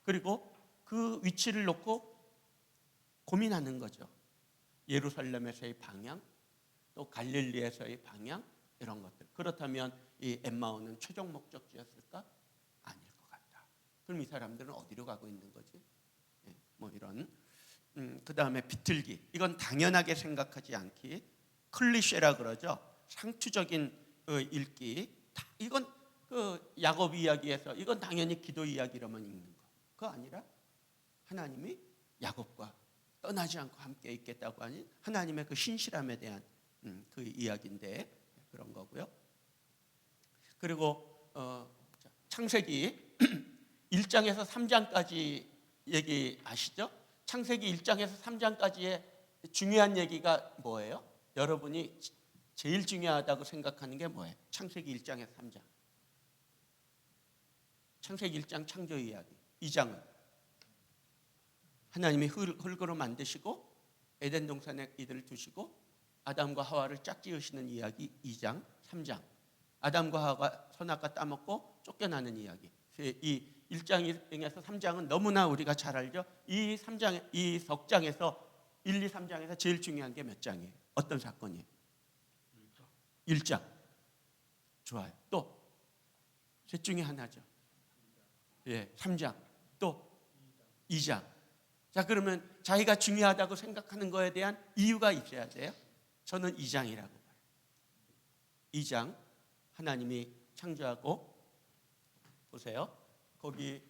그리고 그 위치를 놓고 고민하는 거죠. 예루살렘에서의 방향, 또 갈릴리에서의 방향, 이런 것들. 그렇다면 이 엠마오는 최종 목적지였을까? 아닐 것 같다. 그럼 이 사람들은 어디로 가고 있는 거지? 뭐 이런. 그 다음에 비틀기. 이건 당연하게 생각하지 않기. 클리셰라 그러죠. 상투적인 읽기. 이건 그 야곱 이야기에서 이건 당연히 기도 이야기로만 읽는 거. 그거 아니라 하나님이 야곱과 떠나지 않고 함께 있겠다고 하니 하나님의 그 신실함에 대한 그 이야기인데, 그런 거고요. 그리고 창세기 1장에서 3장까지 얘기 아시죠? 창세기 1장에서 3장까지의 중요한 얘기가 뭐예요? 여러분이 제일 중요하다고 생각하는 게 뭐예요? 창세기 1장에서 3장. 창세기 1장 창조 이야기. 2장은 하나님이 흙으로 만드시고 에덴 동산에 이들을 두시고 아담과 하와를 짝지으시는 이야기. 2장, 3장. 아담과 하와가 선악과 따먹고 쫓겨나는 이야기. 이 1장에서 3장은 너무나 우리가 잘 알죠. 이 석장에서 1, 2, 3장에서 제일 중요한 게 몇 장이에요? 어떤 사건이에요? 1장. 좋아요. 또 셋 중에 하나죠. 3장. 또 2장. 자, 그러면 자기가 중요하다고 생각하는 거에 대한 이유가 있어야 돼요. 저는 2장이라고 봐요. 2장 하나님이 창조하고, 보세요. 거기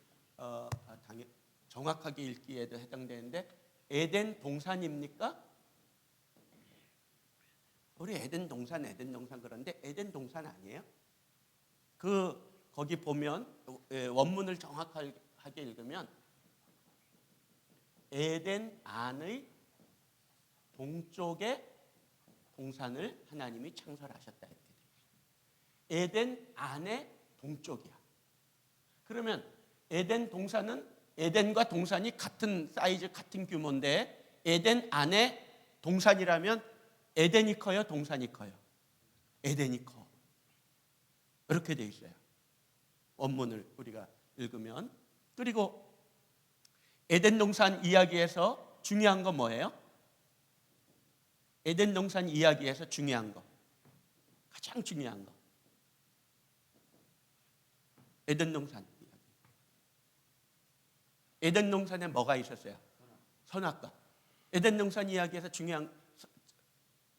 정확하게 읽기에도 해당되는데, 에덴 동산입니까? 우리 에덴 동산 그런데 에덴 동산 아니에요? 거기 보면 원문을 정확하게 읽으면 에덴 안의 동쪽에 동산을 하나님이 창설하셨다, 이렇게 되어 있어요. 에덴 안의 동쪽이야. 그러면 에덴 동산은 에덴과 동산이 같은 사이즈, 같은 규모인데 에덴 안에 동산이라면 에덴이 커요, 동산이 커요? 에덴이 커. 이렇게 되어 있어요. 원문을 우리가 읽으면. 그리고 에덴 동산 이야기에서 중요한 거 뭐예요? 에덴 동산 이야기에서 중요한 거, 가장 중요한 거, 에덴 동산 이야기. 에덴 동산에 뭐가 있었어요? 선악과. 에덴 동산 이야기에서 중요한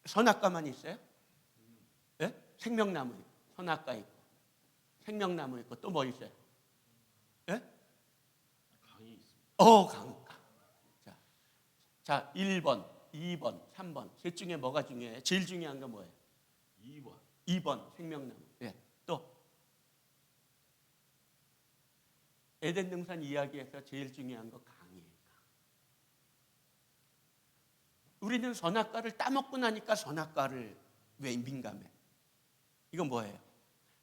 선악과만 있어요? 네? 생명나무 있고, 선악과 있고, 생명나무 있고, 또 뭐 있어요? 네? 강이 있습니다. 강. 자, 1번, 2번, 3번. 셋 중에 뭐가 중요해요? 제일 중요한 건 뭐예요? 2번 생명나무. 또 에덴 동산 이야기에서 제일 중요한 거 강이에요. 우리는 선악과를 따먹고 나니까 선악과를 왜 민감해? 이건 뭐예요?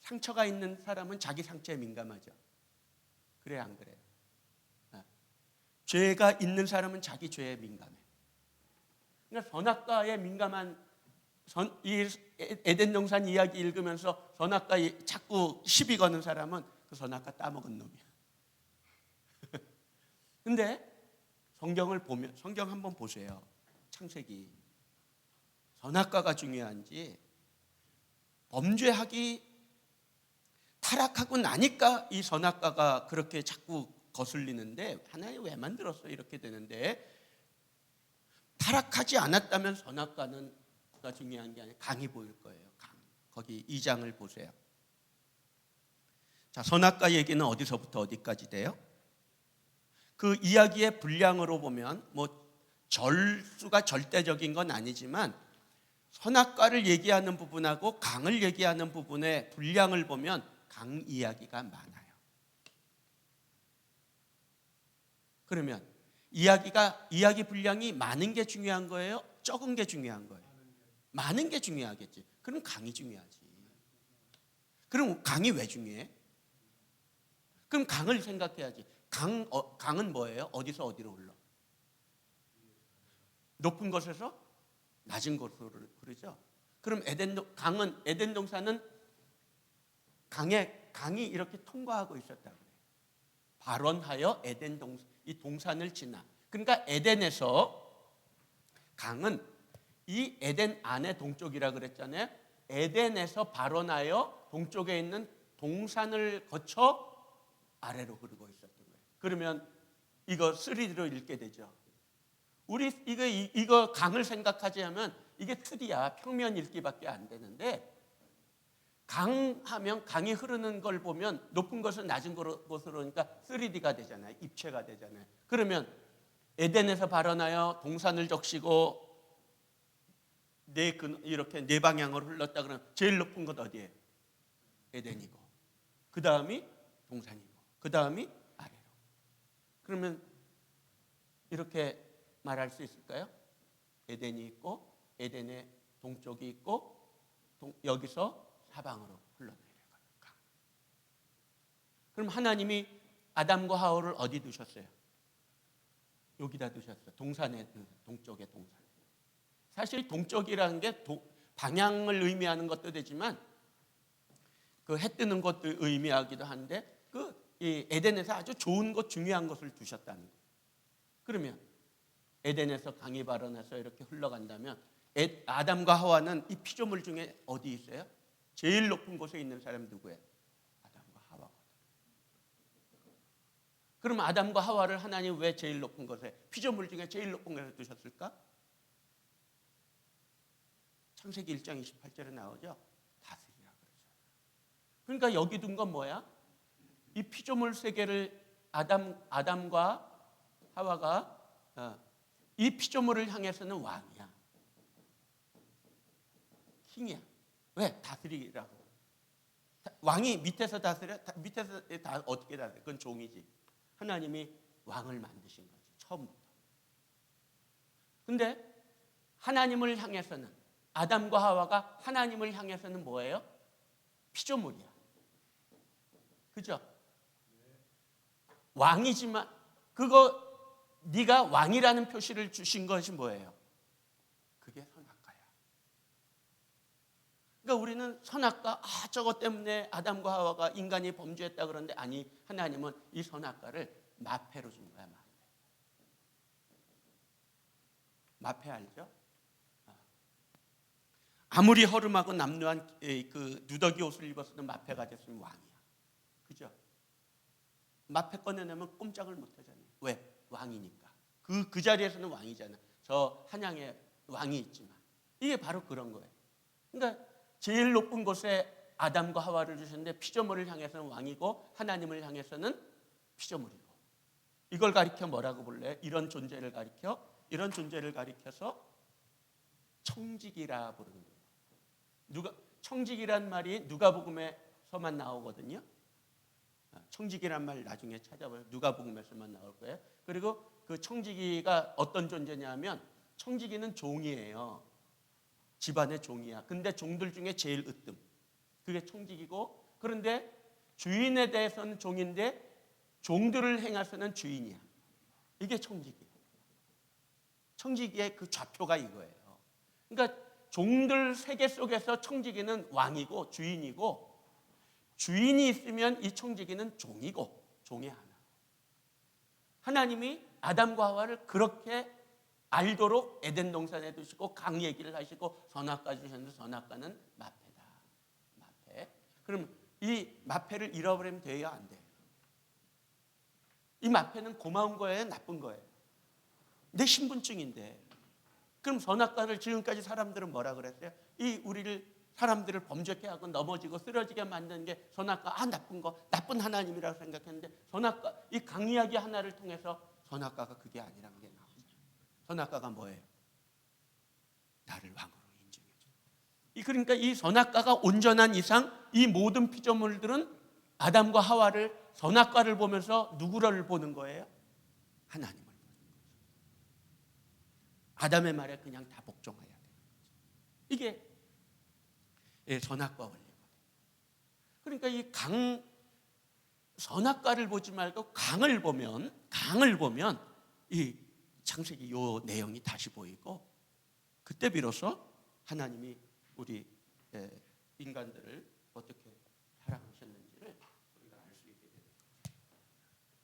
상처가 있는 사람은 자기 상처에 민감하죠. 그래요, 안 그래요? 죄가 있는 사람은 자기 죄에 민감해. 그러니까 선악과에 민감한 이 에덴 동산 이야기 읽으면서 선악과에 자꾸 시비 거는 사람은 그 선악과 따먹은 놈이야. 근데 성경을 보면, 성경 한번 보세요. 창세기. 선악과가 중요한지, 범죄하기 타락하고 나니까 이 선악과가 그렇게 자꾸 거슬리는데, 하나님 왜 만들었어? 이렇게 되는데, 타락하지 않았다면 선악과는 중요한 게 아니라 강이 보일 거예요. 강. 거기 2장을 보세요. 자, 선악과 얘기는 어디서부터 어디까지 돼요? 그 이야기의 분량으로 보면 뭐 절수가 절대적인 건 아니지만 선악과를 얘기하는 부분하고 강을 얘기하는 부분의 분량을 보면 강 이야기가 많아요. 그러면 이야기 분량이 많은 게 중요한 거예요? 적은 게 중요한 거예요? 많은 게 중요하겠지. 그럼 강이 중요하지. 그럼 강이 왜 중요해? 그럼 강을 생각해야지. 강은 뭐예요? 어디서 어디로 흘러? 높은 곳에서 낮은 곳으로 흐르죠. 그럼 강은 에덴 동산은 강이 이렇게 통과하고 있었다 그래요. 발원하여 이 동산을 지나. 그러니까 에덴에서 강은 이 에덴 안의 동쪽이라 그랬잖아요. 에덴에서 발원하여 동쪽에 있는 동산을 거쳐 아래로 흐르고 있었던 거예요. 그러면 이거 3D로 읽게 되죠. 우리 이거 강을 생각하지 하면 이게 2D야. 평면 읽기밖에 안 되는데, 강하면 강이 흐르는 걸 보면 높은 것은 낮은 곳으로 오니까 3D가 되잖아요. 입체가 되잖아요. 그러면 에덴에서 발원하여 동산을 적시고 이렇게 네 방향으로 흘렀다 그러면 제일 높은 곳 어디예요? 에덴이고, 그 다음이 동산이고, 그 다음이 아래로. 그러면 이렇게 말할 수 있을까요? 에덴이 있고 에덴의 동쪽이 있고 여기서 사방으로 흘러내려가는 강. 그럼 하나님이 아담과 하와를 어디 두셨어요? 여기다 두셨어요. 동산의 동쪽의 동산. 사실 동쪽이라는 게 방향을 의미하는 것도 되지만 그 해 뜨는 것도 의미하기도 한데 이 에덴에서 아주 좋은 것, 중요한 것을 두셨다는 거예요. 그러면 에덴에서 강이 발원해서 이렇게 흘러간다면 아담과 하와는 이 피조물 중에 어디 있어요? 제일 높은 곳에 있는 사람 누구예요? 아담과 하와거든. 그럼 아담과 하와를 하나님 왜 제일 높은 곳에, 피조물 중에 제일 높은 곳에 두셨을까? 창세기 1장 28절에 나오죠. 다스리라 그러잖아요. 그러니까 여기 둔 건 뭐야? 이 피조물 세계를 아담과 하와가 이 피조물을 향해서는 왕이야. 킹이야. 왜? 다스리라고. 왕이 밑에서 다스려? 밑에서 다 어떻게 다스려? 그건 종이지. 하나님이 왕을 만드신 거지. 처음부터. 근데 하나님을 향해서는, 아담과 하와가 하나님을 향해서는 뭐예요? 피조물이야. 그죠? 왕이지만 네가 왕이라는 표시를 주신 것이 뭐예요? 그게 선악과야. 그러니까 우리는 선악과, 저것 때문에 아담과 하와가 인간이 범죄했다 그러는데, 아니, 하나님은 이 선악과를 마패로 준 거야. 마패 알죠? 아무리 허름하고 남루한 그 누더기 옷을 입었어도 마패가 됐으면 왕이야. 그죠? 마패 꺼내내면 꼼짝을 못 하잖아요. 왜? 왕이니까. 그 자리에서는 왕이잖아. 저 한양에 왕이 있지만. 이게 바로 그런 거예요. 그러니까 제일 높은 곳에 아담과 하와를 주셨는데, 피조물을 향해서는 왕이고 하나님을 향해서는 피조물이고. 이걸 가리켜 뭐라고 볼래요? 이런 존재를 가리켜서 청지기라 부르는 거예요. 청지기란 말이 누가복음에서만 나오거든요. 청지기란 말 나중에 찾아봐요. 누가복음에서만 나올 거예요. 그리고 그 청지기가 어떤 존재냐면, 청지기는 종이에요. 집안의 종이야. 근데 종들 중에 제일 으뜸. 그게 청지기고, 그런데 주인에 대해서는 종인데 종들을 행해서는 주인이야. 이게 청지기예요. 청지기의 그 좌표가 이거예요. 그러니까 종들 세계 속에서 청지기는 왕이고 주인이고, 주인이 있으면 이 청지기는 종이고 종의 하나. 하나님이 아담과 하와를 그렇게 알도록 에덴 동산에 두시고 강 얘기를 하시고 선악과 주셨는데 선악과는 마패다. 마패. 그럼 이 마패를 잃어버리면 돼요, 안 돼요? 이 마패는 고마운 거예요, 나쁜 거예요? 내 신분증인데. 그럼 선악과를 지금까지 사람들은 뭐라 그랬어요? 이 우리를 사람들을 범죄케 하고 넘어지고 쓰러지게 만드는 게 선악과, 나쁜 거, 나쁜 하나님이라고 생각했는데 선악과, 이 강이야기 하나를 통해서 선악과가 그게 아니라는 게 나오죠. 선악과가 뭐예요? 나를 왕으로 인정해줘. 그러니까 이 선악과가 온전한 이상 이 모든 피조물들은 아담과 하와를 선악과를 보면서 누구를 보는 거예요? 하나님을 보는 거죠. 아담의 말에 그냥 다 복종해야 돼요. 이게 선악과 원리거든요. 그러니까 이 선악과를 보지 말고 강을 보면 이 창세기 요 내용이 다시 보이고, 그때 비로소 하나님이 우리 인간들을 어떻게 사랑하셨는지를 우리가 알 수 있게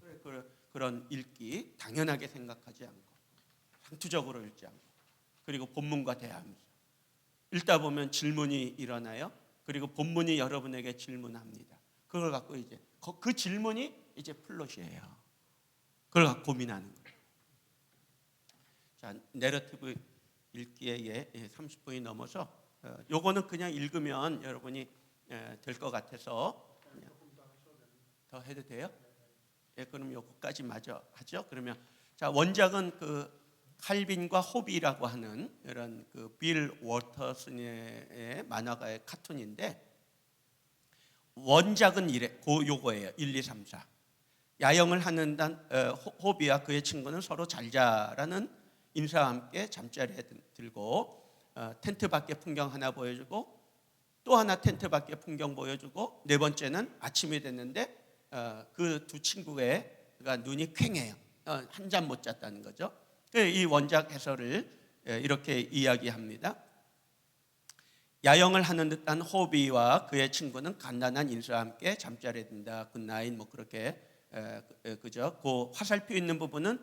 되는 거예요. 그런 읽기 당연하게 생각하지 않고 상투적으로 읽지 않고, 그리고 본문과 대하면서 읽다 보면 질문이 일어나요. 그리고 본문이 여러분에게 질문합니다. 그걸 갖고 이제 그 질문이 이제 플롯이에요. 그걸 갖고 고민하는 거예요. 자, 내러티브 읽기에 30분이 넘어서 요거는 그냥 읽으면 여러분이 될 것 같아서 더 해도 돼요? 그럼 요거까지 마저 하죠. 그러면 자, 원작은 그 칼빈과 호비라고 하는 이런 그 빌 워터슨의 만화가의 카툰인데, 원작은 요거예요. 1, 2, 3, 4. 야영을 하는 호비와 그의 친구는 서로 잘 자라는 인사와 함께 잠자리에 들고 텐트 밖의 풍경 하나 보여주고, 또 하나 텐트 밖의 풍경 보여주고, 네 번째는 아침이 됐는데 그 두 친구가 눈이 퀭해요. 한 잠 못 잤다는 거죠. 이 원작 해설을 이렇게 이야기합니다. 야영을 하는 듯한 호비와 그의 친구는 간단한 인사와 함께 잠자리에 든다. 굿나잇 뭐 그렇게 그죠. 그 화살표 있는 부분은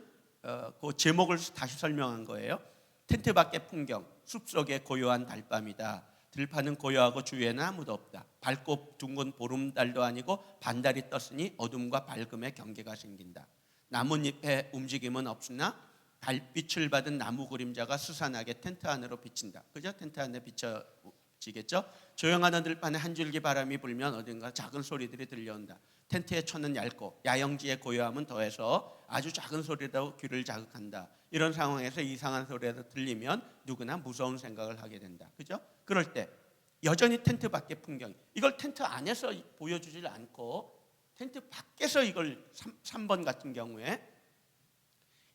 그 제목을 다시 설명한 거예요. 텐트 밖의 풍경, 숲속의 고요한 달밤이다. 들판은 고요하고 주위에는 아무도 없다. 밝고 둥근 보름달도 아니고 반달이 떴으니 어둠과 밝음의 경계가 생긴다. 나뭇잎에 움직임은 없으나 달빛을 받은 나무 그림자가 스산하게 텐트 안으로 비친다. 그죠? 텐트 안에 비춰지겠죠? 조용한 들판에 한 줄기 바람이 불면 어딘가 작은 소리들이 들려온다. 텐트의 천은 얇고 야영지의 고요함은 더해서 아주 작은 소리라도 귀를 자극한다. 이런 상황에서 이상한 소리가 들리면 누구나 무서운 생각을 하게 된다. 그죠? 그럴 때 여전히 텐트 밖의 풍경, 이걸 텐트 안에서 보여주질 않고 텐트 밖에서 이걸 3번 같은 경우에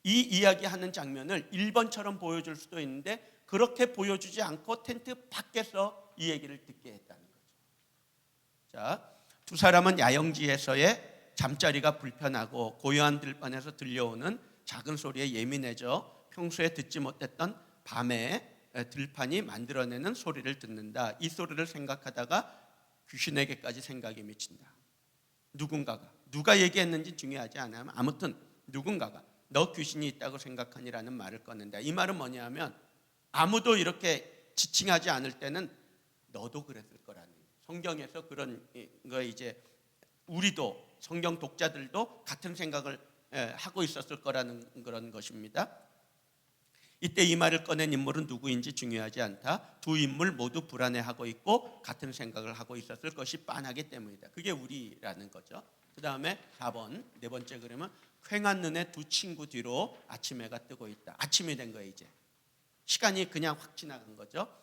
이 이야기하는 장면을 1번처럼 보여줄 수도 있는데 그렇게 보여주지 않고 텐트 밖에서 이 얘기를 듣게 했다는 거죠. 자, 두 사람은 야영지에서의 잠자리가 불편하고 고요한 들판에서 들려오는 작은 소리에 예민해져 평소에 듣지 못했던 밤에 들판이 만들어내는 소리를 듣는다. 이 소리를 생각하다가 귀신에게까지 생각이 미친다. 누가 얘기했는지 중요하지 않아요. 아무튼 누군가가 너 귀신이 있다고 생각하니라는 말을 꺼낸다. 이 말은 뭐냐면 아무도 이렇게 지칭하지 않을 때는 너도 그랬을 거라는, 성경에서 그런 거 이제 우리도 성경 독자들도 같은 생각을 하고 있었을 거라는 그런 것입니다. 이때 이 말을 꺼낸 인물은 누구인지 중요하지 않다. 두 인물 모두 불안해하고 있고 같은 생각을 하고 있었을 것이 뻔하기 때문이다. 그게 우리라는 거죠. 그 다음에 4번 네 번째 그림은 퀭한 눈의 두 친구 뒤로 아침 해가 뜨고 있다. 아침이 된 거예요. 이제 시간이 그냥 확 지나간 거죠.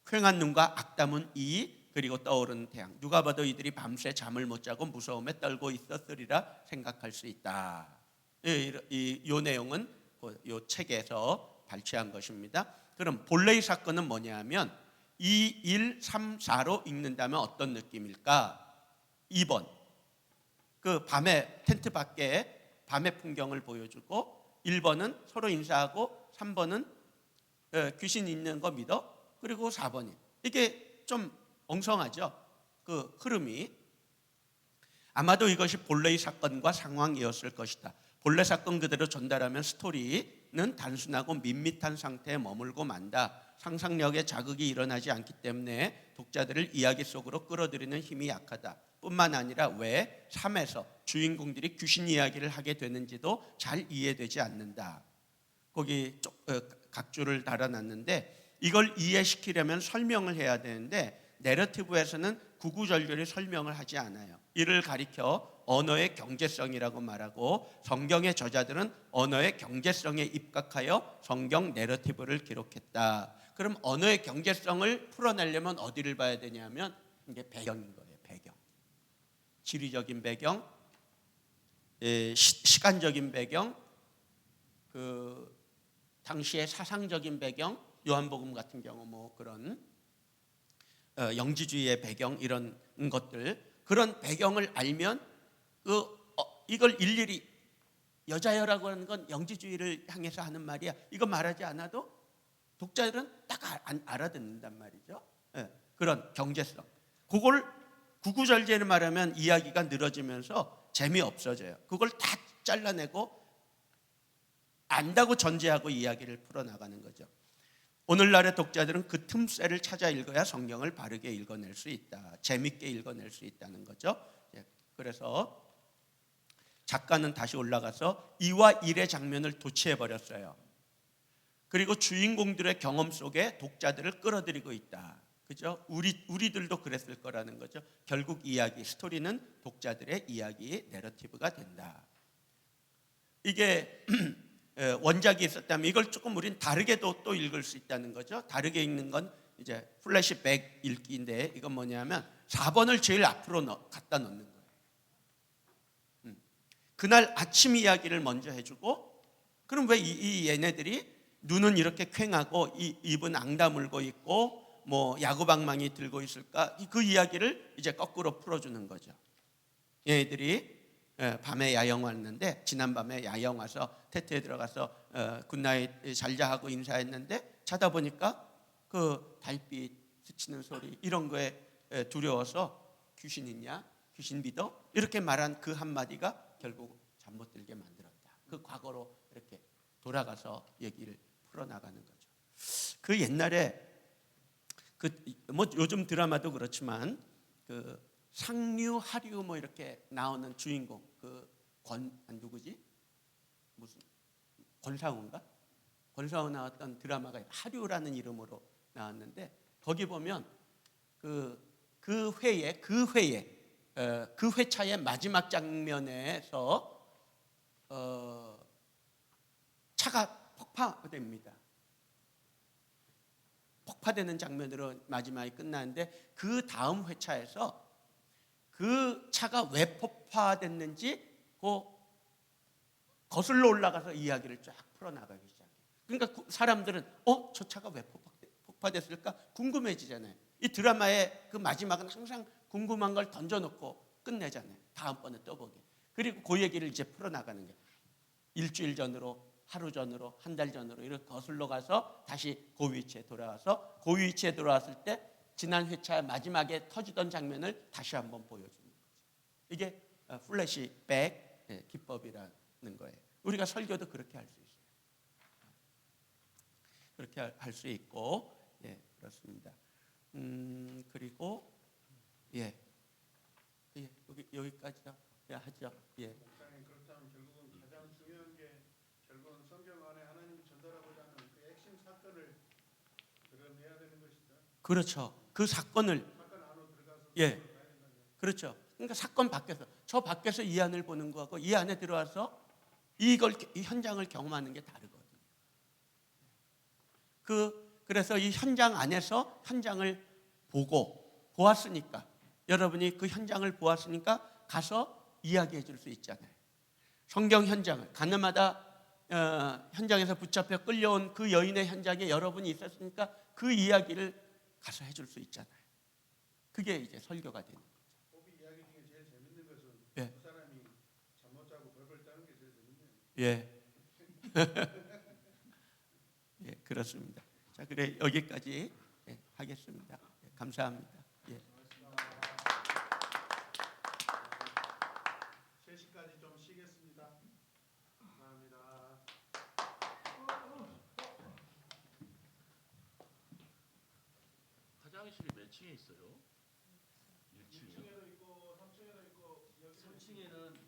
퀭한 눈과 악담은 이, 그리고 떠오르는 태양. 누가 봐도 이들이 밤새 잠을 못 자고 무서움에 떨고 있었으리라 생각할 수 있다. 이 내용은 이 책에서 발췌한 것입니다. 그럼 본래의 사건은 뭐냐면 2, 1, 3, 4로 읽는다면 어떤 느낌일까? 2번 그 밤에 텐트 밖에 밤의 풍경을 보여주고, 1번은 서로 인사하고, 3번은 귀신 있는 거 믿어, 그리고 4번이 이게 좀 엉성하죠. 그 흐름이. 아마도 이것이 본래의 사건과 상황이었을 것이다. 본래 사건 그대로 전달하면 스토리는 단순하고 밋밋한 상태에 머물고 만다. 상상력에 자극이 일어나지 않기 때문에 독자들을 이야기 속으로 끌어들이는 힘이 약하다. 뿐만 아니라 왜 삶에서 주인공들이 귀신 이야기를 하게 되는지도 잘 이해되지 않는다. 거기 각주를 달아놨는데 이걸 이해시키려면 설명을 해야 되는데 내러티브에서는 구구절절히 설명을 하지 않아요. 이를 가리켜 언어의 경제성이라고 말하고 성경의 저자들은 언어의 경제성에 입각하여 성경 내러티브를 기록했다. 그럼 언어의 경제성을 풀어내려면 어디를 봐야 되냐면 이게 배경인 거예요. 배경. 지리적인 배경, 시간적인 배경, 그 당시의 사상적인 배경, 요한복음 같은 경우 뭐 그런 영지주의의 배경 이런 것들 그런 배경을 알면 이걸 일일이 여자여라고 하는 건 영지주의를 향해서 하는 말이야. 이거 말하지 않아도 독자들은 딱 알아듣는단 말이죠. 예, 그런 경제성. 그걸 구구절제를 말하면 이야기가 늘어지면서 재미없어져요. 그걸 다 잘라내고 안다고 전제하고 이야기를 풀어나가는 거죠. 오늘날의 독자들은 그 틈새를 찾아 읽어야 성경을 바르게 읽어낼 수 있다. 재밌게 읽어낼 수 있다는 거죠. 그래서 작가는 다시 올라가서 이와 일의 장면을 도취해버렸어요. 그리고 주인공들의 경험 속에 독자들을 끌어들이고 있다. 그죠? 우리들도 그랬을 거라는 거죠. 결국 이야기, 스토리는 독자들의 이야기의 내러티브가 된다. 이게 원작이 있었다면 이걸 조금 우린 다르게도 또 읽을 수 있다는 거죠. 다르게 읽는 건 이제 플래시백 읽기인데 이건 뭐냐면 4번을 제일 앞으로 갖다 놓는 거예요. 그날 아침 이야기를 먼저 해주고 그럼 왜 이 얘네들이 눈은 이렇게 퀭하고 입은 앙다물고 있고 뭐 야구방망이 들고 있을까? 그 이야기를 이제 거꾸로 풀어주는 거죠. 얘네들이 밤에 야영 왔는데 지난밤에 야영 와서 텐트에 들어가서 굿나잇 잘자 하고 인사했는데 자다 보니까 그 달빛 스치는 소리 이런 거에 두려워서 귀신 있냐? 귀신 믿어? 이렇게 말한 그 한마디가 결국 잠 못 들게 만들었다. 그 과거로 이렇게 돌아가서 얘기를 풀어나가는 거죠. 그 옛날에 뭐 요즘 드라마도 그렇지만 그 상류 하류 뭐 이렇게 나오는 주인공 누구지? 무슨 권상우인가? 권상우 나왔던 드라마가 하류라는 이름으로 나왔는데 거기 보면 그 회차의 마지막 장면에서 차가 폭파됩니다. 폭파되는 장면으로 마지막에 끝나는데 그 다음 회차에서 그 차가 왜 폭파됐는지 거슬러 올라가서 이야기를 쫙 풀어나가기 시작해요. 그러니까 사람들은 저 차가 왜 폭파됐을까 궁금해지잖아요. 이 드라마의 그 마지막은 항상 궁금한 걸 던져놓고 끝내잖아요. 다음번에 또 보게. 그리고 그 얘기를 이제 풀어나가는 거예요. 일주일 전으로, 하루 전으로, 한 달 전으로 이렇게 거슬러 가서 다시 그 위치에 돌아와서 그 위치에 돌아왔을 때 지난 회차 마지막에 터지던 장면을 다시 한번 보여주는 거죠. 이게 플래시백 기법이라는 거예요. 우리가 설교도 그렇게 할 수 있어요. 그렇게 할 수 있고, 그렇습니다. 그리고 여기까지 하죠. 목사님 그렇다면 결국은 가장 중요한 게 결국은 성경 안에 하나님이 전달하고자 하는 그 핵심 사건을 드러내야 되는 것이다. 그렇죠. 그 사건 안으로 들어가서 그렇죠. 그러니까 사건 밖에서 저 밖에서 이 안을 보는 거하고 이 안에 들어와서 이 현장을 경험하는 게 다르거든요. 그래서 이 현장 안에서 현장을 보았으니까 여러분이 그 현장을 보았으니까 가서 이야기해 줄 수 있잖아요. 성경 현장을 가늠하다 현장에서 붙잡혀 끌려온 그 여인의 현장에 여러분이 있었으니까 그 이야기를 가서 해줄 수 있잖아요. 그게 이제 설교가 되는 거죠. 호비 이야기 중에 제일 재밌는 것은 두 사람이 잠 못 자고 벌벌 떠는 게 제일 재밌네요. 그렇습니다. 자, 그래 여기까지 하겠습니다. 감사합니다. 층에 있어요? 1층이요. 2층에도 있고 3층에도 있고 여기 3층에는